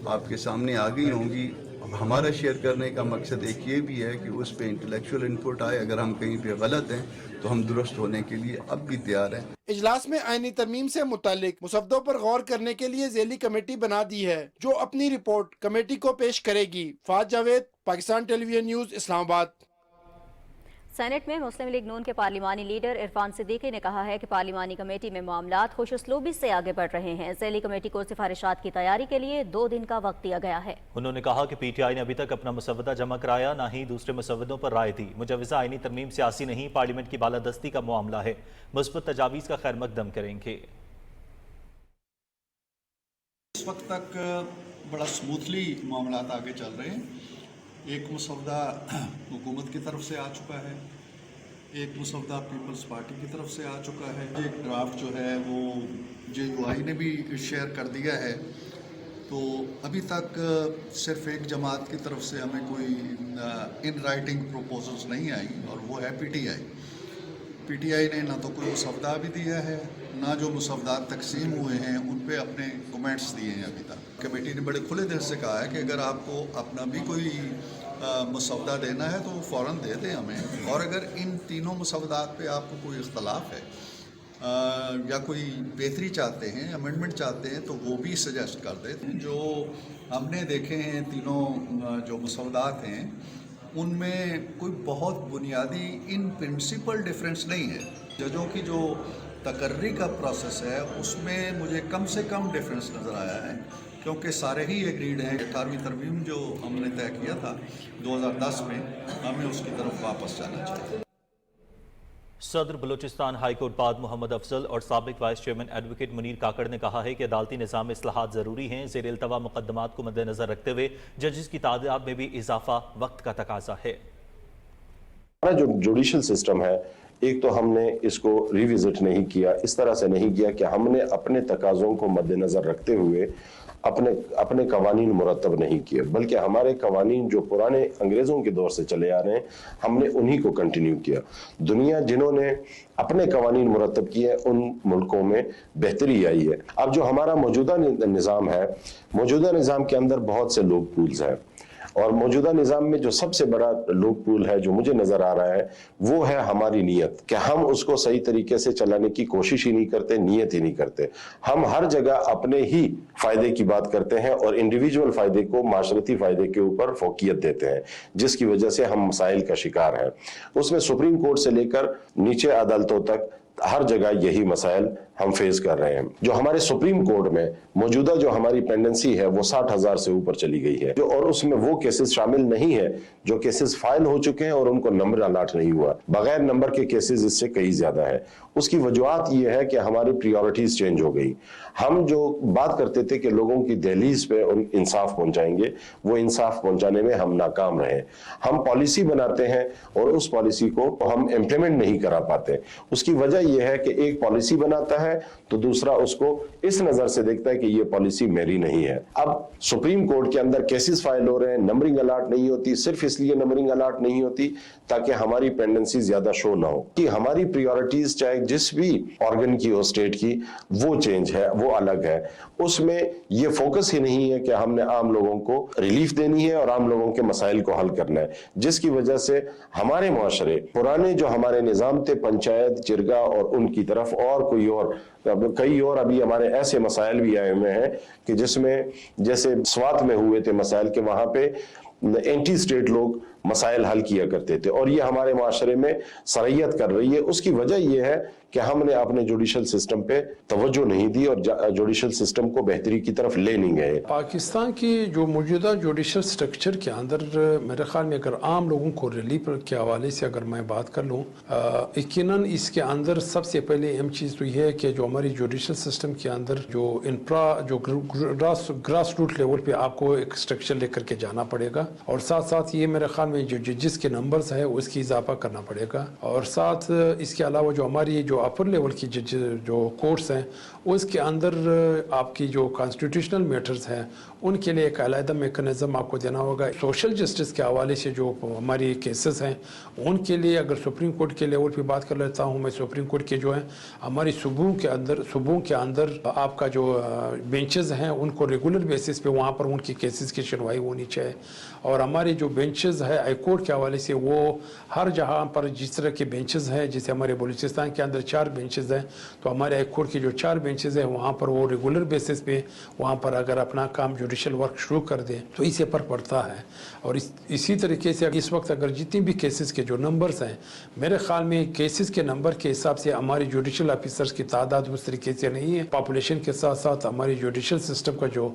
आपके सामने आ गई होंगी। हमारा शेयर करने का मकसद एक ये भी है कि उस पे इंटेलेक्चुअल इनपुट आए, अगर हम कहीं पे गलत हैं तो हम दुरुस्त होने के लिए अब भी तैयार हैं। इजलास में आईनी तरमीम से मुतालिक मुसव्वदों पर गौर करने के लिए ज़ैली कमेटी बना दी है, जो अपनी रिपोर्ट कमेटी को पेश करेगी। Faaz Javed, Pakistan television news, Islamabad. Senate में मुस्लिम लीग नून के पार्लिमानी लीडर इरफान सिद्दीकी ने कहा है कि पार्लिमानी कमेटी में मामलात खुश उसलूबी से आगे बढ़ रहे हैं। ज़ैली कमेटी को सिफारिशात की तैयारी के लिए 2 दिन का वक्त दिया गया है। उन्होंने कहा कि पीटीआई ने अभी तक अपना मुसव्वदा जमा कराया, ना ही दूसरे मुसव्वदों पर राय दी। मुजवज़ा आईनी तरमीम सियासी नहीं, पार्लियामेंट की बालादस्ती का मामला है। मुस्बत तजावीज़ का खैर मकदम करेंगे। इस वक्त तक बड़ा स्मूथली मामलात आगे चल रहे हैं। एक मुसव्वदा हुकूमत की तरफ से आ चुका है, एक मुसव्वदा पीपल्स पार्टी की तरफ से आ चुका है, एक ड्राफ्ट जो है वो JUI ने भी शेयर कर दिया है। तो अभी तक सिर्फ एक जमात की तरफ से हमें कोई इन राइटिंग प्रपोजल्स नहीं आई, और वो है PTI ने ना तो कोई मुसव्वदा भी दिया है, ना जो मुसव्वदात तकसीम हुए हैं उन पे अपने कमेंट्स दिए हैं अभी तक। कमेटी ने बड़े खुले दिल से कहा है कि अगर आपको अपना भी कोई मुसव्वदा देना है तो वो फ़ौरन दे दें हमें, और अगर इन तीनों मुसव्वदात पे आपको कोई इख्तलाफ है या कोई बेहतरी चाहते हैं, अमेंडमेंट चाहते हैं, तो वो भी सजेस्ट कर दें। जो हमने देखे हैं तीनों जो मुसव्वदात हैं उनमें कोई बहुत बुनियादी इन प्रिंसिपल डिफरेंस नहीं है। जजों की जो तकर्री का प्रोसेस है उसमें मुझे कम से कम डिफरेंस नज़र आया है, क्योंकि सारे ही एग्रीड हैं। 18वीं तरमीम जो हमने तय किया था 2010 में, हमें उसकी तरफ वापस जाना चाहिए। सदर बलूचिस्तान हाई कोर्ट बाद मोहम्मद अफजल और साबिक वाइस चेयरमैन एडवोकेट मुनीर काकड़ ने कहा है कि अदालती निज़ाम में इस्लाहात ज़रूरी हैं। ज़ेर इल्तवा मुकदमात को मद्देनज़र रखते हुए जजेस की तादाद में भी इजाफा वक्त का तकाजा है। हमारा जो जुडिशल सिस्टम है, एक तो हमने इसको रिविजिट नहीं किया, इस तरह से नहीं किया कि हमने अपने तकाज़ों को मद्देनज़र रखते हुए अपने कवानीन मुरतब नहीं किए, बल्कि हमारे कवानीन जो पुराने अंग्रेज़ों के दौर से चले आ रहे हैं हमने उन्हीं को कंटिन्यू किया। दुनिया जिन्होंने अपने कवानीन मुरतब किए उन मुल्कों में बेहतरी आई है। अब जो हमारा मौजूदा निज़ाम है, मौजूदा निज़ाम के अंदर बहुत से लोग पूल्स हैं, और मौजूदा निज़ाम में जो सबसे बड़ा लोग पूल है जो मुझे नज़र आ रहा है वो है हमारी नीयत, कि हम उसको सही तरीके से चलाने की कोशिश ही नहीं करते, नीयत ही नहीं करते। हम हर जगह अपने ही फ़ायदे की बात करते हैं और इंडिविजुअल फ़ायदे को माशरती फ़ायदे के ऊपर फोकियत देते हैं, जिसकी वजह से हम मसाइल का शिकार हैं। उसमें सुप्रीम कोर्ट से लेकर नीचे अदालतों तक हर जगह यही मसाइल हम फेस कर रहे हैं। जो हमारे सुप्रीम कोर्ट में मौजूदा जो हमारी पेंडेंसी है वो 60,000 से ऊपर चली गई है, जो और उसमें वो केसेस शामिल नहीं है जो केसेस फाइल हो चुके हैं और उनको नंबर अलाट नहीं हुआ। बगैर नंबर के केसेस इससे कई ज्यादा है। उसकी वजूहत ये है कि हमारी प्रायोरिटीज चेंज हो गई। हम जो बात करते थे कि लोगों की दहलीज पे इंसाफ पहुंचाएंगे, वो इंसाफ पहुंचाने में हम नाकाम रहे। हम पॉलिसी बनाते हैं और उस पॉलिसी को हम इम्प्लीमेंट नहीं करा पाते। उसकी वजह यह है कि एक पॉलिसी बनाता है तो दूसरा उसको इस नजर से देखता है कि ये पॉलिसी मेरी नहीं है। अब सुप्रीम कोर्ट के अंदर केसेस फाइल हो रहे हैं, नंबरिंग अलाट नहीं होती, सिर्फ इसलिए नंबरिंग अलाट नहीं होती ताकि हमारी पेंडेंसी ज्यादा शो ना हो। कि हमारी प्रायोरिटीज चाहे जिस भी ऑर्गन की हो, स्टेट की, वो चेंज है, वो अलग है। उसमें ये फोकस ही नहीं है कि हमने आम लोगों को रिलीफ देनी है और आम लोगों के मसाइल को हल करना है, जिसकी वजह से हमारे मुआशरे पुराने जो हमारे निजाम थे, पंचायत, जिरगा और उनकी तरफ और कोई और कई और अभी हमारे ऐसे मसाइल भी आए हुए हैं कि जिसमें जैसे स्वात में हुए थे मसाइल के, वहां पे एंटी स्टेट लोग मसाइल हल किया करते थे और ये हमारे माशरे में सरैयत कर रही है। उसकी वजह यह है कि हमने अपने जुडिशल सिस्टम पे तवज्जो नहीं दी और जुडिशल सिस्टम को बेहतरी की तरफ ले नहीं गए। पाकिस्तान की जो मौजूदा जुडिशल स्ट्रक्चर के अंदर मेरे ख्याल में अगर आम लोगों को रिलीफ के हवाले से अगर मैं बात कर लूँ, यकीनन इसके अंदर सबसे पहले अहम चीज़ तो यह है कि जो हमारी जुडिशल सिस्टम के अंदर जो ग्रास रूट लेवल पे आपको एक स्ट्रक्चर लेकर के जाना पड़ेगा और साथ साथ ये मेरे ख्याल में जो जजेस के नंबर्स है उसकी इजाफा करना पड़ेगा और साथ इसके अलावा जो हमारी जो अपर लेवल की जो कोर्ट्स हैं उसके अंदर आपकी जो कॉन्स्टिट्यूशनल मैटर्स हैं उनके लिए एक अलग मेकनिज़म आपको देना होगा। सोशल जस्टिस के हवाले से जो हमारी केसेस हैं उनके लिए अगर सुप्रीम कोर्ट के लेवल पे बात कर लेता हूँ मैं, सुप्रीम कोर्ट के जो है हमारी सूबों के अंदर आपका जो बेंचेस हैं उनको रेगुलर बेसिस पे वहाँ पर उनकी केसेस की सुनवाई होनी चाहिए। और हमारे जो बेंचेस है हाई कोर्ट के हवाले से वो हर जहाँ पर जिस तरह के बेंचेस हैं, जैसे हमारे बलूचिस्तान के अंदर 4 बेंचेस हैं, तो हमारे हाई कोर्ट के जो 4 बेंचेस हैं वहाँ पर वो रेगुलर बेसिस पे वहाँ पर अगर अपना काम जुडिशल वर्क शुरू कर दें तो इससे फर्क पड़ता है। और इसी तरीके से इस वक्त अगर जितनी भी केसेस के जो नंबर्स हैं, मेरे ख्याल में केसेस के नंबर के हिसाब से हमारे जुडिशल ऑफिसर्स की तादाद उस तरीके से नहीं है। पॉपुलेशन के साथ साथ हमारी जुडिशल सिस्टम का जो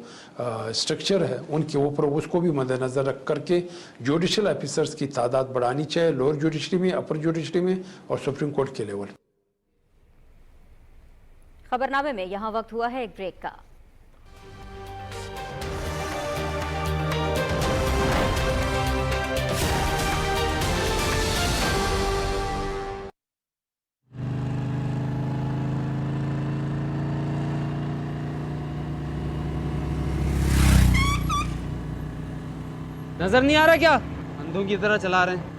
स्ट्रक्चर है उनके ऊपर उसको भी मद्देनज़र रख करके जुडिशल ऑफिसर्स की तादाद बढ़ानी चाहिए, लोअर जुडिशरी में, अपर जुडिशरी में और सुप्रीम कोर्ट के लेवल। खबरनामे में यहाँ वक्त हुआ है एक ब्रेक का। नजर नहीं आ रहा क्या? अंधों की तरह चला रहे हैं।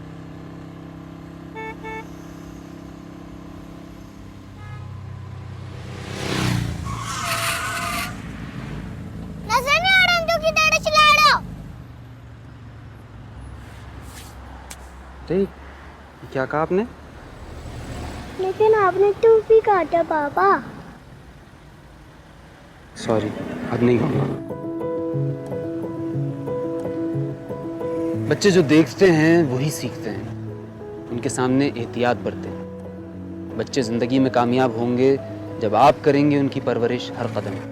नजर नहीं आ रहा, अंधों की तरह चला रहे हो। ठीक, क्या कहा आपने? लेकिन आपने टूपी काटा पापा। सॉरी, अब नहीं कहूँगा। बच्चे जो देखते हैं वही सीखते हैं, उनके सामने एहतियात बरतें। बच्चे ज़िंदगी में कामयाब होंगे जब आप करेंगे उनकी परवरिश हर कदम।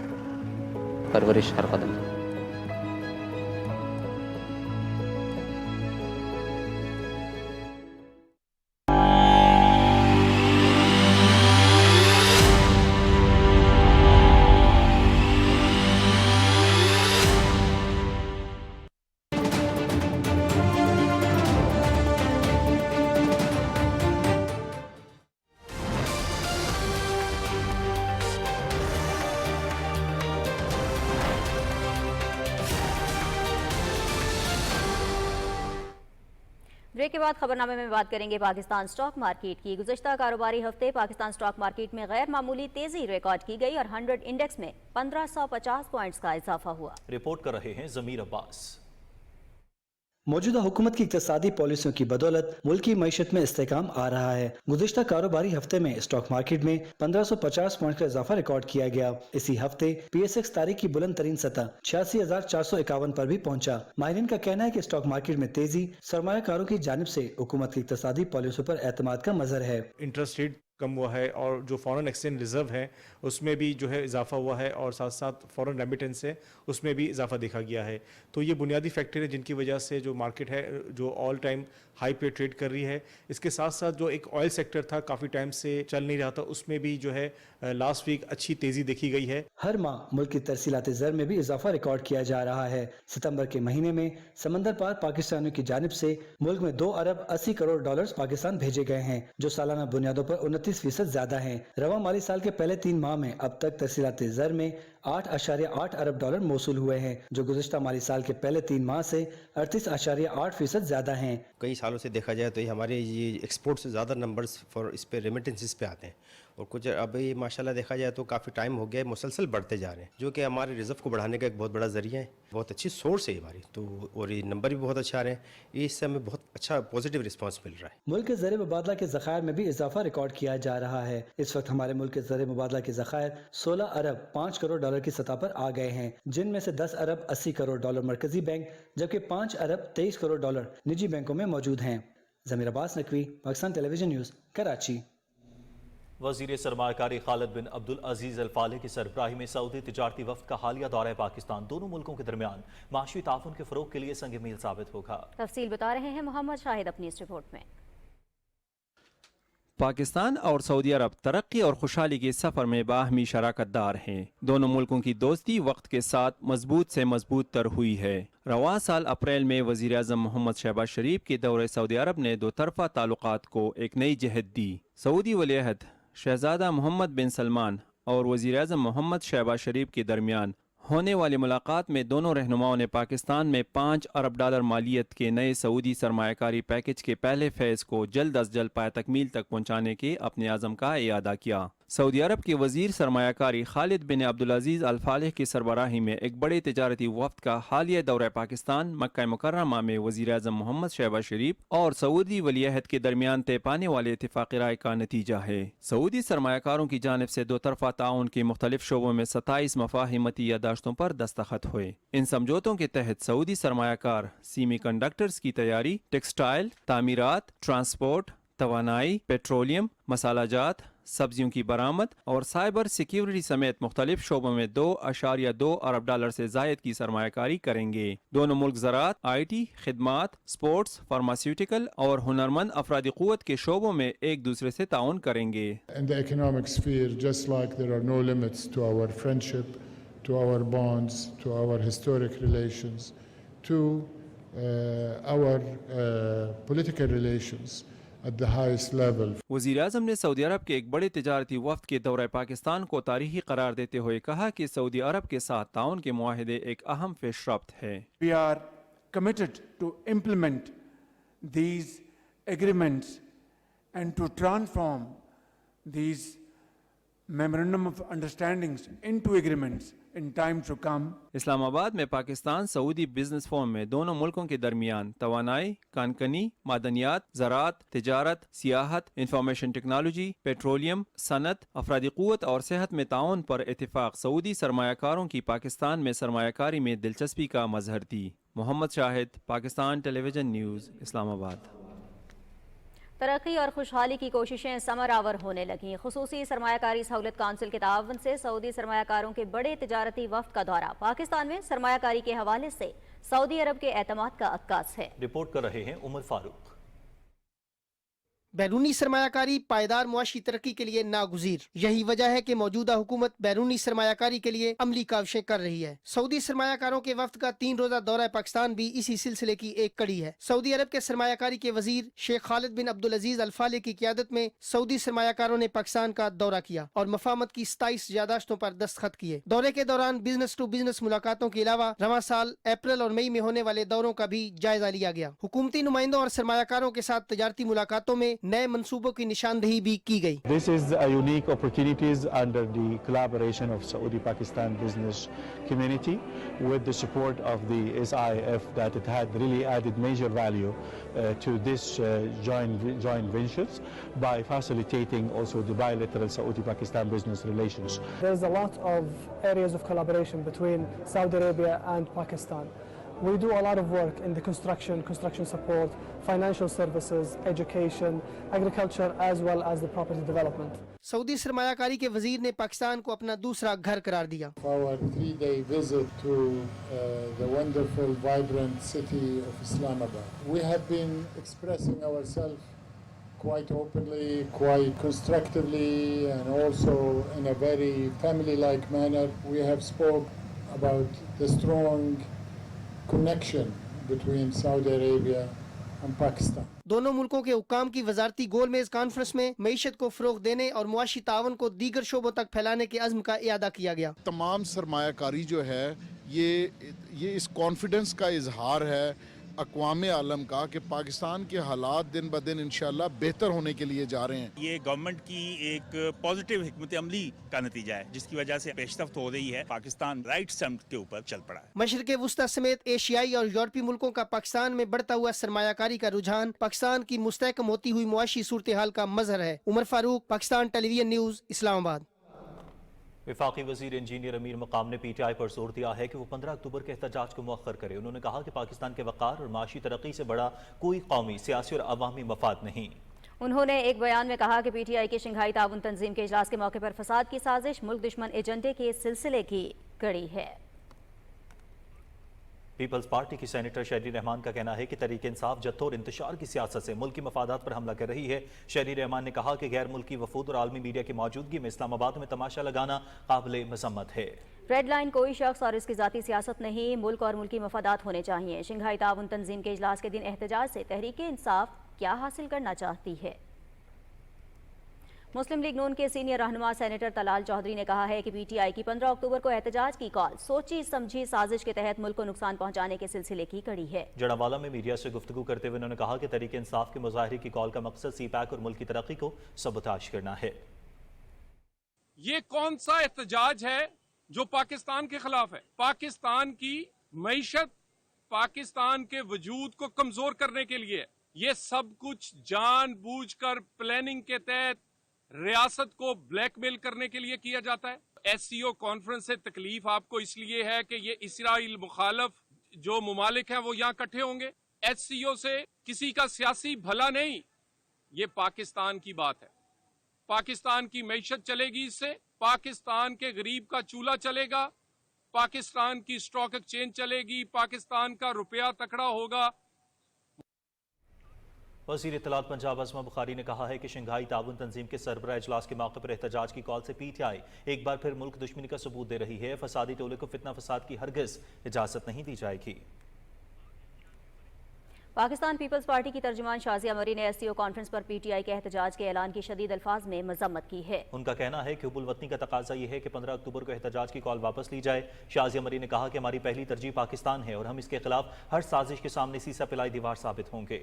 ब्रेक के बाद खबरनामे में बात करेंगे पाकिस्तान स्टॉक मार्केट की। गुज़श्ता कारोबारी हफ्ते पाकिस्तान स्टॉक मार्केट में गैर मामूली तेजी रिकॉर्ड की गई और 100 इंडेक्स में 1550 पॉइंट्स का इजाफा हुआ। रिपोर्ट कर रहे हैं जमीर अब्बास। मौजूदा हुकूमत की इक़्तिसादी पॉलिसियों की बदौलत मुल्क की मईशत में इस्तेकाम आ रहा है। गुज़श्ता कारोबारी हफ्ते में स्टॉक मार्केट में 1550 पॉइंट का इजाफा रिकॉर्ड किया गया। इसी हफ्ते PSX तारीख की बुलंद तरीन सतह 86,451 पर भी पहुंचा। माहिरीन का कहना है कि स्टॉक मार्केट में तेजी सरमायाकारों की जानिब से हुकूमत की इक़्तिसादी पॉलिसियों पर एतमाद का मज़हर है। इंटरेस्ट रेट कम हुआ है और जो फॉरेन एक्सचेंज रिजर्व है उसमें भी जो है इजाफा हुआ है और साथ साथ फॉरेन रेमिटेंस है उसमें भी इजाफा देखा गया है। तो ये बुनियादी फैक्टर है जिनकी वजह से जो मार्केट है जो ऑल टाइम हाई पे ट्रेड कर रही है। इसके साथ साथ जो एक ऑयल सेक्टर था काफ़ी टाइम से चल नहीं रहा था, उसमें भी जो है लास्ट वीक अच्छी तेज़ी देखी गई है। हर माह मुल्क की तरसीलात ज़र में भी इजाफा रिकॉर्ड किया जा रहा है। सितंबर के महीने में समंदर पार पाकिस्तानियों की जानिब से मुल्क में 2 अरब 80 करोड़ डॉलर्स पाकिस्तान भेजे गए हैं, जो सालाना बुनियादों पर 29% ज्यादा हैं। रवा माली साल के पहले 3 माह में अब तक तरसीलात ज़र में 8.8 अरब डॉलर मौसूल हुए हैं, जो गुज़श्ता माली साल के पहले 3 माह से 38.8% ज्यादा हैं। कई सालों से देखा जाए तो ये हमारे ये एक्सपोर्ट से ज़्यादा नंबर्स फॉर इस पे रेमिटेंसेस पे आते हैं और कुछ अभी माशाल्लाह देखा जाए तो काफ़ी टाइम हो गया मुसलसल बढ़ते जा रहे हैं, जो कि हमारे रिजर्व को बढ़ाने का एक बहुत बड़ा जरिया है। बहुत अच्छी सोर्स है हमारी, तो और ये नंबर भी बहुत अच्छा आ रहे हैं। इससे हमें बहुत अच्छा पॉजिटिव रिस्पांस मिल रहा है। मुल्क के ज़र मुबादला के ज़खायर में भी इजाफा रिकॉर्ड किया जा रहा है। इस वक्त हमारे मुल्क के ज़र मुबादला के ज़खायर 16 अरब 5 करोड़ डॉलर की सतह पर आ गए हैं, जिनमें से 10 अरब 80 करोड़ डॉलर मरकजी बैंक जबकि 5 अरब 23 करोड़ डॉलर निजी बैंकों में मौजूद हैं। ज़मीर अब्बास नकवी, पाकिस्तान टेलीविजन न्यूज़, कराची। वज़ीर सरमायाकारी खालिद बिन अब्दुल अजीज अल फाले की सरबराही में सऊदी तिजारती वफ्द का हालिया दौरा पाकिस्तान दोनों मुल्कों के दरमियान माशी ताउन के फरोग के लिए संग मील साबित होगा। तफसील बता रहे हैं मोहम्मद शाहिद अपनी इस रिपोर्ट में। पाकिस्तान और सऊदी अरब तरक्की और खुशहाली के सफ़र में बाहमी शराकतदार हैं। दोनों मुल्कों की दोस्ती वक्त के साथ मजबूत से मजबूत तर हुई है। रवां साल अप्रैल में वज़ीर आज़म मोहम्मद शहबाज शरीफ के दौरे सऊदी अरब ने दो तरफ़ा ताल्लुकात को एक नई जहत दी। सऊदी वलीअहद शहजादा मोहम्मद बिन सलमान और वज़ीर आज़म मोहम्मद शहबाज शरीफ के दरमियान होने वाली मुलाकात में दोनों रहनुमाओं ने पाकिस्तान में $5 अरब मालियत के नए सऊदी सरमायाकारी पैकेज के पहले फेज़ को जल्द अज जल्द पाए तकमील तक पहुँचाने के अपने आज़म का इयादा किया। सऊदी अरब के वजीर सरमायाकारी खालिद बिन अब्दुल-अजीज़ अल फालिह की सरबराही में एक बड़े तिजारती वफ्द का हालिया दौरा पाकिस्तान मक्का मुकर्रमा में वजीर आज़म मोहम्मद शहबाज शरीफ और सऊदी वलीअहद के दरमियान तय पाने वाले इत्तेफाक़ी राय का नतीजा है। सऊदी सरमायाकारों की जानिब से दो तरफा ताउन के मुख्तलिफ शोबों में 27 मफाहिमती यादाश्तों पर दस्तखत हुए। इन समझौतों के तहत सऊदी सरमायाकार सेमी कंडक्टर्स की तैयारी, टेक्सटाइल, तामीरात, ट्रांसपोर्ट, तवानाई, पेट्रोलियम, मसालाजात, सब्जियों की बरामद और साइबर सिक्योरिटी समेत मुख्तलिफ शोबों में $2.2 अरब से जायद की सरमायाकारी करेंगे। दोनों मुल्क ज़राअत, IT, खिदमात, स्पोर्ट्स, फार्मास्यूटिकल और हुनरमंद अफरादी क़ुव्वत के शोबों में एक दूसरे से ताउन करेंगे। In the economic sphere, just like there are no limits to our friendship, to our bonds, to our historic relations, to our political relations at the highest level. वज़ीर आज़म ने सऊदी अरब के एक बड़े तिजारती वफ्द के दौरे पाकिस्तान को तारीखी करार देते हुए कहा कि सऊदी अरब के साथ ताउन के मुआहिदे एक अहम पेशरफ्त है। We are committed to implement these agreements and to transform these memorandum of understandings into agreements in times to come. Islamabad में पाकिस्तान सऊदी बिजनेस फोरम में दोनों मुल्कों के दरमियान तवानाई, कानकनी, मादनियात, ज़राअत, तिजारत, सियाहत, इंफॉर्मेशन टेक्नोलॉजी, पेट्रोलियम, सनत, अफरादी क़ुव्वत और सेहत में ताउन पर इत्तेफाक सऊदी सरमायाकारों की पाकिस्तान में सरमायाकारी में दिलचस्पी का मजहर दी। Mohammad Shahid, Pakistan television news, Islamabad. तरक्की और खुशहाली की कोशिशें समरावर होने लगीं। खुसूसी सरमायाकारी सहूलत काउंसिल के तावन से सऊदी सरमायाकारों के बड़े तिजारती वफ्द का दौरा पाकिस्तान में सरमायाकारी के हवाले से सऊदी अरब के एतमाद का अक्कास है। रिपोर्ट कर रहे हैं उमर फारूक। बैरूनी सरमायाकारी पायदार मुआशी तरक्की के लिए नागुज़ीर। यही वजह है कि मौजूदा हुकूमत बैरूनी सरमायाकारी के लिए अमली काविशें कर रही है। सऊदी सरमायाकारों के वफ्द का 3 रोज़ा दौरा पाकिस्तान भी इसी सिलसिले की एक कड़ी है। सऊदी अरब के सरमायाकारी के वजीर शेख खालिद बिन अब्दुल-अजीज़ अल फालिह की क़ियादत में सऊदी सरमायाकारों ने पाकिस्तान का दौरा किया और मफाहमत की 27 यादाश्तों पर दस्तखत किए। दौरे के दौरान बिजनेस टू बिजनेस मुलाकातों के अलावा रवां साल अप्रैल और मई में होने वाले दौरों का भी जायजा लिया गया। हुकूमती नुमाइंदों और सरमायाकारों के साथ तजारती मुलाकातों में नए मंसूबों की निशानदेही भी की गई। This is a unique opportunities under the collaboration of Saudi-Pakistan business community with the support of the SIF that it had really added major value to this joint ventures by facilitating also the bilateral Saudi-Pakistan business relations. There's a lot of areas of collaboration between Saudi Arabia and Pakistan. We do a lot of work in the construction support, financial services, education, agriculture as well as the property development. Saudi सरमायाकारी के वजीर ने पाकिस्तान को अपना दूसरा घर करार दिया। Our 3-day visit to the wonderful, vibrant city of Islamabad. We have been expressing ourselves quite openly, quite constructively, and also in a very family-like manner. We have spoke about the strong connection between Saudi Arabia and Pakistan. दोनों मुल्कों के हुक्काम की वजारती गोल मेज conference में मईशत को फ़रोग़ देने और मुआशी तावन को दीगर शोबों तक फैलाने के अज़्म का इयादा किया गया। तमाम सरमायाकारी जो है ये इस कॉन्फिडेंस का इजहार है अक़वाम आलम का कि पाकिस्तान के हालात दिन ब दिन इंशाल्लाह बेहतर होने के लिए जा रहे हैं। ये गवर्नमेंट की एक पॉजिटिव हिकमत अमली का नतीजा है जिसकी वजह से पेशरफ्त हो रही है। पाकिस्तान राइट स्टैंप के ऊपर चल पड़ा है। मशरिक़ वुस्ता समेत एशियाई और यूरोपीय मुल्कों का पाकिस्तान में बढ़ता हुआ सरमायाकारी का रुझान पाकिस्तान की मुस्तहकम होती हुई मुआशी सूरत हाल का मजहर है। Umar Farooq, Pakistan television news, Islamabad. वफाकी वजीर इंजीनियर अमीर मकाम ने PTI पर जोर दिया है कि वो 15 अक्टूबर के एहतजाज को मुअख्खर करे। उन्होंने कहा कि पाकिस्तान के वक़ार और माशी तरक्की से बड़ा कोई कौमी, सियासी और अवामी मफाद नहीं। उन्होंने एक बयान में कहा कि PTI की शंघाई ताउन तंजीम के इजलास के मौके पर फसाद की साजिश मुल्क दुश्मन एजेंडे के सिलसिले की कड़ी है। पीपल्स पार्टी की सेनेटर शहरी रहमान का कहना है कि तहरीक इंसाफ जत्थों और इंतशार की सियासत से मुल्की मफादात पर हमला कर रही है। शहरी रहमान ने कहा कि गैर मुल्की वफूद और आलमी मीडिया की मौजूदगी में इस्लामाबाद में तमाशा लगाना काबिल मजम्मत है। रेड लाइन कोई शख्स और इसकी जाती सियासत नहीं, मुल्क और मुल्की मफादात होने चाहिए। शंघाई ताउन तंजीम के इजलास के दिन एहतजाज से तहरीक इंसाफ क्या हासिल करना चाहती है? मुस्लिम लीग नून के सीनियर रहनुमा सेनेटर तलाल चौधरी ने कहा है कि पीटीआई की 15 अक्टूबर को एहतजाज की कॉल सोची समझी साजिश के तहत मुल्क को नुकसान पहुंचाने के सिलसिले की कड़ी है। जड़ावाला में मीडिया से गुफ्तगू करते हुए उन्होंने कहा कि तहरीक इंसाफ के मुजाहरे की कॉल का मकसद सीपैक और मुल्क की तरक्की को सबोताज करना है। ये कौन सा एहतजाज है जो पाकिस्तान के खिलाफ है? पाकिस्तान की मईशत, पाकिस्तान के वजूद को कमजोर करने के लिए ये सब कुछ जानबूझकर प्लानिंग के तहत रियासत को ब्लैकमेल करने के लिए किया जाता है। SCO कॉन्फ्रेंस से तकलीफ आपको इसलिए है कि ये इसराइल मुखालफ जो मुमालिक हैं वो यहाँ इकट्ठे होंगे। SCO से किसी का सियासी भला नहीं, ये पाकिस्तान की बात है। पाकिस्तान की मईशत चलेगी, इससे पाकिस्तान के गरीब का चूल्हा चलेगा, पाकिस्तान की स्टॉक एक्सचेंज चलेगी, पाकिस्तान का रुपया तकड़ा होगा। वज़ीर इत्तलात पंजाब अज़मा बुखारी ने कहा है कि शंघाई ताउन तंजीम के सरबराह इजलास के मौके पर एहतजाज की कॉल से PTI एक बार फिर मुल्क दुश्मनी का सबूत दे रही है। फसादी टोले को फितना फसाद की हरगिज़ इजाज़त नहीं दी जाएगी। पाकिस्तान पीपल्स पार्टी की तर्जुमान शाजिया मरी ने SCO कॉन्फ्रेंस पर PTI के एहतजाज के ऐलान की शदीद अल्फाज में मजम्मत की है। उनका कहना है कि हुबुल वतनी का तकाजा यह है कि 15 अक्टूबर को एहतजाज की कॉल वापस ली जाए। शाजिया मरी ने कहा कि हमारी पहली तरजीह पाकिस्तान है और हम इसके खिलाफ हर साजिश के सामने सीसा पिलाई दीवार साबित होंगे।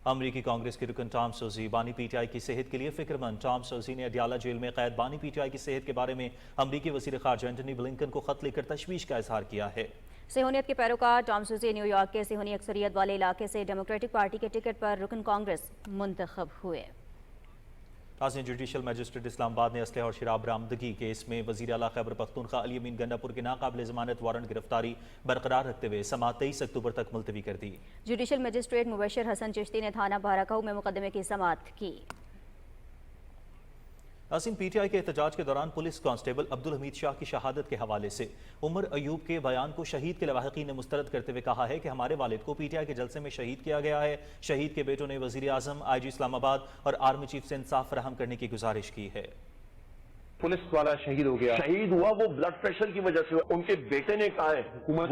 अमरीकी कांग्रेस के रुकन टॉम सोजी बानी PTI की सेहत के लिए फिक्रमंद। टॉम सोजी ने अडियाला जेल में कैद बानी PTI की सेहत के बारे में अमरीकी वज़ीर ख़ारजा एंटनी ब्लिंकन को खत लिखकर तशवीश का इजहार किया है। सेहूनियत के पैरोकार टॉम सोजी न्यूयॉर्क के सेहूनी अक्सरियत वाले इलाके से डेमोक्रेटिक पार्टी के टिकट पर रुकन कांग्रेस मुंतखब हुए। नाज़रीन, जुडिशल मजिस्ट्रेट इस्लामाबाद ने असलह और शराब बरामदगी केस में वज़ीर आला खैबर पख्तूनख्वा अली अमीन गंडापुर की नाकाबिल ज़मानत वारंट गिरफ्तारी बरकरार रखते हुए समाअत 23 अक्टूबर तक मुलतवी कर दी। जुडिशल मजिस्ट्रेट मुबशर हसन चिश्ती ने थाना बाराकाऊ में मुकदमे की समाअत की। नाज़रीन, PTI के एहतजाज के दौरान पुलिस कांस्टेबल अब्दुल हमीद शाह की शहादत के हवाले से उमर अयूब के बयान को शहीद के लवाहिकीन ने मुस्तरद करते हुए कहा है कि हमारे वालिद को PTI के जलसे में शहीद किया गया है। शहीद के बेटों ने वज़ीर आज़म, IG इस्लामाबाद और आर्मी चीफ से इंसाफ फराहम करने की गुजारिश की है। पुलिस वाला शहीद हो गया, शहीद हुआ वो ब्लड प्रेशर की वजह से। उनके बेटे ने कहा है वो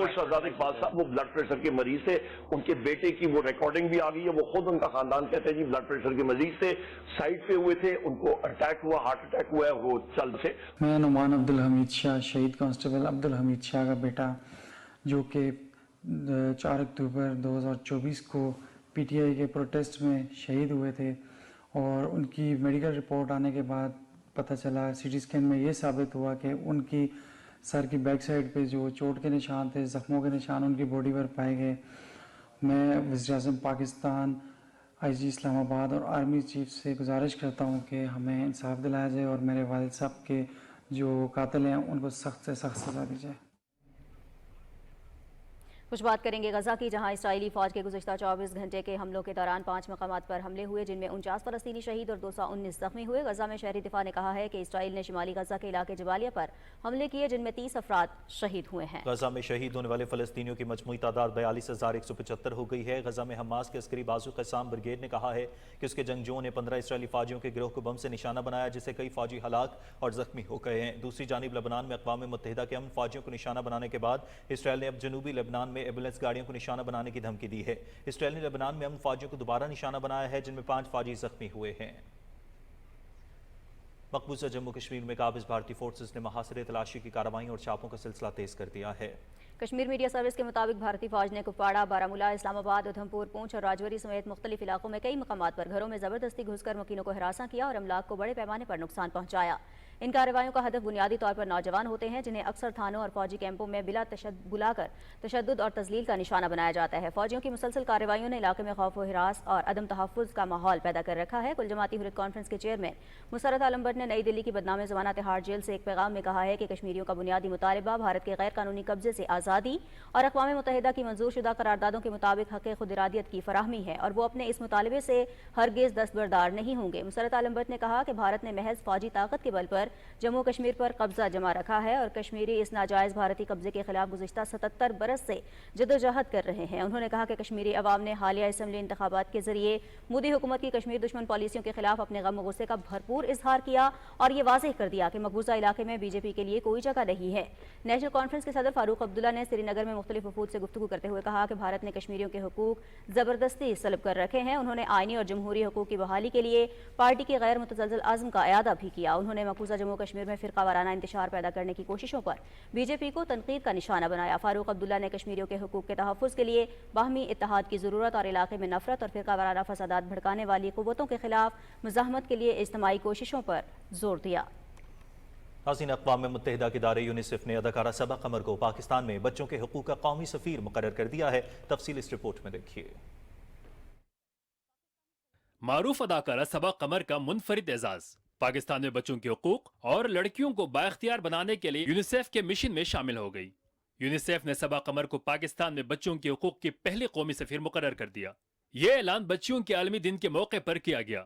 शहजाद इकबाल साहब वो ब्लड प्रेशर के मरीज थे। उनके बेटे की वो रिकॉर्डिंग भी आ गई है। वो खुद उनका खानदान कहते हैं जी ब्लड प्रेशर के मरीज से साइड पे हुए थे, उनको अटैक हुआ, हार्ट अटैक हुआ है वो चल से। मैं नुमान अब्दुल हमीद शाह, शहीद कांस्टेबल अब्दुल हमीद शाह का बेटा, जो कि 4 अक्टूबर 2024 को PTI के प्रोटेस्ट में शहीद हुए थे और उनकी मेडिकल रिपोर्ट आने के बाद पता चला, CT स्कैन में ये साबित हुआ कि उनकी सर की बैक साइड पे जो चोट के निशान थे, ज़ख्मों के निशान उनकी बॉडी पर पाए गए। मैं वज़ीर-ए-आज़म पाकिस्तान, IG इस्लामाबाद और आर्मी चीफ से गुजारिश करता हूँ कि हमें इंसाफ दिलाया जाए और मेरे वालिद साहब के जो कातिल हैं उनको सख्त से सख्त सज़ा दी जाए। कुछ बात करेंगे गजा की, जहां इसराइली फौज के गुज़िश्ता 24 घंटे के हमलों के दौरान 5 मकामात पर हमले हुए, जिनमें 49 फ़लस्तीनी शहीद और 219 ज़ख्मी हुए। गजा में शहरी दिफा ने कहा है कि इसराइल ने शिमाली गजा के इलाके जबालिया पर हमले किए, जिनमें 30 अफराद शहीद हुए हैं। गजा में शहीद होने वाले फ़लस्तीनियों की मजमूई तादाद 42,175 हो गई है। गजा में हमास के अस्करी बाजू क़साम ब्रिगेड ने कहा है कि उसके जंगजुओं ने 15 इसराइली फौजियों के गिरोह को बम से निशाना बनाया, जिससे कई फौजी हलाक और जख्मी हो गए हैं। दूसरी जानिब लेबनान में अक़वाम मुत्तहिदा के अमन फौजियों को निशाना बनाने के बाद इसराइल ने अब जनूबी लेबनान में एम्बुलेंस गाड़ियों को निशाना बनाने की धमकी दी है। इसराइल ने लेबनान में अमन फौजियों को दोबारा निशाना बनाया है, जिनमें 5 फौजी जख्मी हुए हैं। मकबूजा जम्मू कश्मीर में काबिज भारतीय फोर्सेस ने मुहासिरे तलाशी की कार्रवाई और छापों का सिलसिला तेज कर दिया है। कश्मीर मीडिया सर्विस के मुताबिक भारतीय फौज ने कुपवाड़ा, बारामूला, इस्लामाबाद, उधमपुर, पूंछ और राजौरी समेत मुख्तलिफ इलाकों में कई मकामात पर घरों में जबरदस्ती घुसकर मुकीनों को हिरासा किया और अमलाक को बड़े पैमाने पर नुकसान पहुंचाया। इन कार्रवाइयों का हदफ बुनियादी तौर पर नौजवान होते हैं, जिन्हें अक्सर थानों और फौजी कैंपों में बुलाकर तशद्दुद और तजलील का निशाना बनाया जाता है। फौजियों की मुसलसल कार्रवाइयों ने इलाके में खौफ व हिरास और अदम तहफ़्फ़ुज़ का माहौल पैदा कर रखा है। कुल जमाती हुर्रियत कॉन्फ्रेंस के चेयरमैन मुसर्रत आलम भट्ट ने नई दिल्ली की बदनाम ज़माना तिहाड़ जेल से एक पैगाम में कहा है कि कश्मीरियों का बुनियादी मुतालबा भारत के गैर कानूनी कब्जे से आज़ादी और अक़वाम मुत्तहिदा की मंजूर शुदा करारदादों के मुताबिक हक़ खुद इरादियत की फराहमी है और वो अपने इस मुतालबे से हरगिज़ दस्तबरदार नहीं होंगे। मुसर्रत आलम भट्ट ने कहा कि भारत ने महज फौजी ताकत के बल पर कर जम्मू कश्मीर पर कब्जा जमा रखा है और कश्मीरी इस नाजायज़ भारतीय कब्जे के खिलाफ गुज़िश्ता 77 बरस से जदोजहद कर रहे हैं। उन्होंने कहा कि कश्मीरी अवाम ने हालिया असम्बली इंतखाबात के जरिए मोदी हुकूमत की कश्मीर दुश्मन पॉलिसियों के खिलाफ अपने गम गुस्से का भरपूर इजहार किया और ये वाज़ेह कर दिया कि मकबूजा इलाके में बीजेपी के लिए कोई जगह नहीं है। नेशनल कॉन्फ्रेंस के सदर फारूक अब्दुल्ला ने श्रीनगर में मुख्तलिफ वफूद से गुफ्तगू करते हुए कहा कि भारत ने कश्मीरियों के हुकूक ज़बरदस्ती सलब कर रखे हैं। उन्होंने आइनी और जमहूरी हुकूक की बहाली के लिए पार्टी के गैर मुतज़लज़ल आज़म का इयादा भी किया। उन्होंने मकबूजा जम्मू कश्मीर में फ़िरका वाराना इंतशार पैदा करने की कोशिशों पर बीजेपी को तनकीद का निशाना बनाया। फारूक अब्दुल्ला ने कश्मीरियों के हुकूक के तहफ़्फ़ुज़ के लिए बाहमी इत्तेहाद की ज़रूरत और इलाके में नफरत और फ़िरका वाराना फसादात भड़काने वाली क़ुव्वतों के खिलाफ मुज़ाहमत के लिए इज्तिमाई कोशिशों पर जोर दिया। नाज़रीन, अक़वाम मुत्तहिदा के इदारे यूनिसेफ ने अदाकारा सबा कमर को पाकिस्तान में बच्चों के हुकूक का कौमी सफ़ीर मुकर्रर कर दिया है। तफसील इस रिपोर्ट में देखिए। मारूफ अदाकारा सबा कमर का मुनफरिद एजाज पाकिस्तान में बच्चों के हुकूक और लड़कियों को बाइख्तियार बनाने के लिए यूनिसेफ के मिशन में शामिल हो गई। यूनिसेफ ने सबा कमर को पाकिस्तान में बच्चों के हुकूक की पहली कौमी सफ़ीर मुकर्रर कर दिया। ये ऐलान बच्चियों के आलमी दिन के मौके पर किया गया,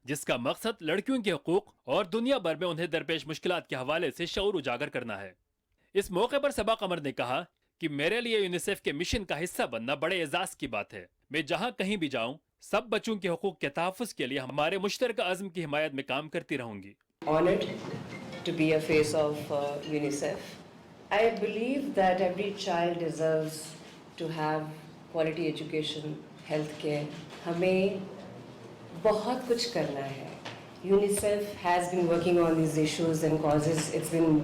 जिसका मकसद लड़कियों के हुकूक और दुनिया भर में उन्हें दरपेश मुश्किलात के हवाले से शऊर उजागर करना है। इस मौके पर सबा कमर ने कहा कि मेरे लिए यूनिसेफ के मिशन का हिस्सा बनना बड़े एजाज की बात है। मैं जहाँ कहीं भी जाऊँ सब बच्चों के हुकूक के तहफ़्फ़ुज़ के लिए हमारे मुश्तरका अज़्म की हिमायत में काम करती रहूँगी। Honored to be a face of UNICEF. I believe that every child deserves to have quality education, health care. हमें बहुत कुछ करना है। UNICEF has been working on these issues and causes. It's been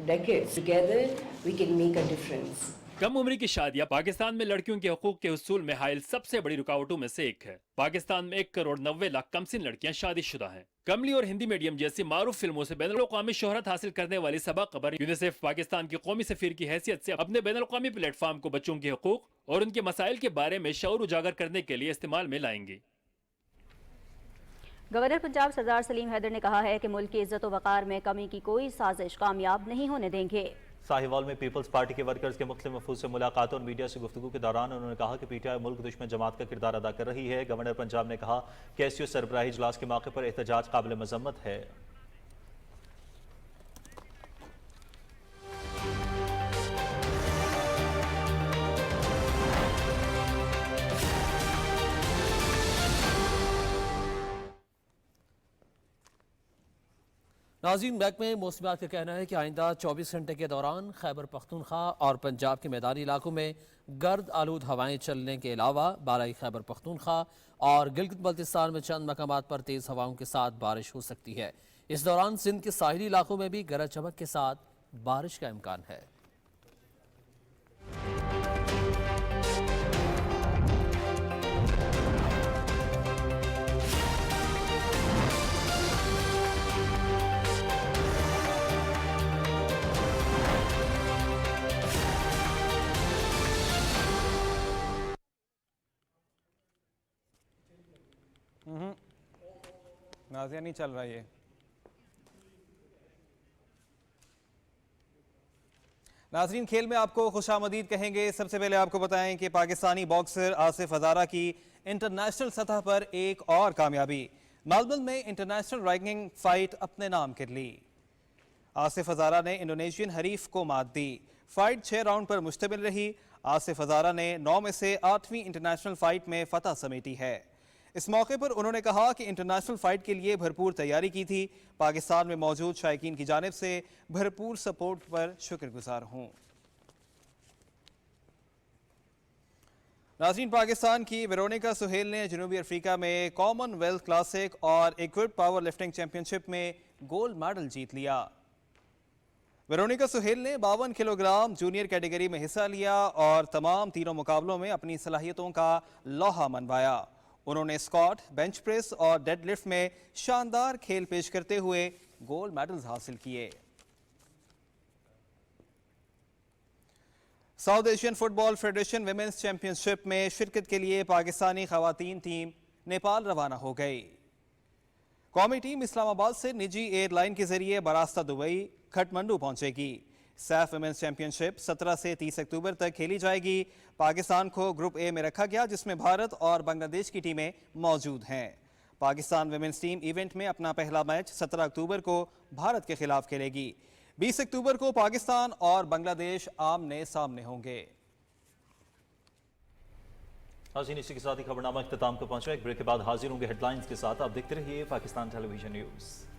decades. Together, we can make a difference. कम उम्र की शादियां पाकिस्तान में लड़कियों के हुकूक के हुसूल में हायल सबसे बड़ी रुकावटों में से एक है। पाकिस्तान में 1.90 करोड़ कमसिन लड़कियां शादीशुदा हैं। कमली और हिंदी मीडियम जैसी मारूफ फिल्मों से बैनुल-अक़वामी शोहरत हासिल करने वाली सबा कमर यूनिसेफ पाकिस्तान की कौमी सफीर की हैसियत से अपने बैनुल-अक़वामी प्लेटफॉर्म को बच्चों के हुकूक और उनके मसाइल के बारे में शऊर उजागर करने के लिए इस्तेमाल में लाएंगी। गवर्नर पंजाब सरदार सलीम हैदर ने कहा है कि मुल्क की इज्जत व वक़ार में कमी की कोई साजिश कामयाब नहीं होने देंगे। साहिवाल में पीपल्स पार्टी के वर्कर्स के मुख्तलिफ वफूद से मुलाकात और मीडिया से गुफ्तगू के दौरान उन्होंने कहा कि पीटीआई मुल्क दुश्मन जमात का किरदार अदा कर रही है। गवर्नर पंजाब ने कहा कि एसयू सरबराही इजलास के मौके पर एहतजाज काबिल मजम्मत है। नाज़रीन, महकमे मौसमियात का कहना है कि आइंदा 24 घंटे के दौरान खैबर पख्तूनख्वा और पंजाब के मैदानी इलाकों में गर्द आलूद हवाएं चलने के अलावा बालाई खैबर पख्तूनख्वा और गिलगित बल्तिस्तान में चंद मकामात पर तेज़ हवाओं के साथ बारिश हो सकती है। इस दौरान सिंध के साहिली इलाकों में भी गरज चमक के साथ बारिश का इम्कान है। नाज़िया नहीं चल रहा ये। नाज़रीन, खेल में आपको खुशामदीद कहेंगे। सबसे पहले आपको बताएं कि पाकिस्तानी बॉक्सर आसिफ हज़ारा की इंटरनेशनल सतह पर एक और कामयाबी। मेलबर्न में इंटरनेशनल रैंकिंग फाइट अपने नाम कर ली। आसिफ हज़ारा ने इंडोनेशियन हरीफ को मात दी। फाइट 6 राउंड पर मुश्तमिल रही। आसिफ हज़ारा ने 9 में से 8वीं इंटरनेशनल फाइट में फतह समेटी है। इस मौके पर उन्होंने कहा कि इंटरनेशनल फाइट के लिए भरपूर तैयारी की थी। पाकिस्तान में मौजूद शायकीन की जानिब से भरपूर सपोर्ट पर शुक्रगुजार हूँ। नाज़रीन, पाकिस्तान की वेरोनिका सुहेल ने जनूबी अफ्रीका में कॉमनवेल्थ क्लासिक और इक्विप पावर लिफ्टिंग चैंपियनशिप में गोल्ड मेडल जीत लिया। वेरोनिका सुहेल ने 52 किलोग्राम जूनियर कैटेगरी में हिस्सा लिया और तमाम तीनों मुकाबलों में अपनी सलाहियतों का लोहा मनवाया। उन्होंने स्क्वाट, बेंच प्रेस और डेडलिफ्ट में शानदार खेल पेश करते हुए गोल्ड मेडल्स हासिल किए। South Asian football federation women's championship में शिरकत के लिए पाकिस्तानी खवातीन टीम नेपाल रवाना हो गई। कौमी टीम इस्लामाबाद से निजी एयरलाइन के जरिए बरास्ता दुबई खटमंडू पहुंचेगी। सैफ विमेंस चैंपियनशिप 17 से 30 अक्टूबर तक खेली जाएगी। पाकिस्तान को ग्रुप ए में रखा गया, जिसमें भारत और बांग्लादेश की टीमें मौजूद हैं। पाकिस्तान विमेंस टीम इवेंट में अपना पहला मैच 17 अक्टूबर को भारत के खिलाफ खेलेगी। 20 अक्टूबर को पाकिस्तान और बांग्लादेश आमने सामने होंगे। नाज़रीन, इसी के साथ ही खबरनामा इख्तिताम को पहुंचा। एक ब्रेक के बाद हाजिर होंगे हेडलाइंस के साथ। आप देखते रहिए पाकिस्तान टेलीविजन न्यूज़।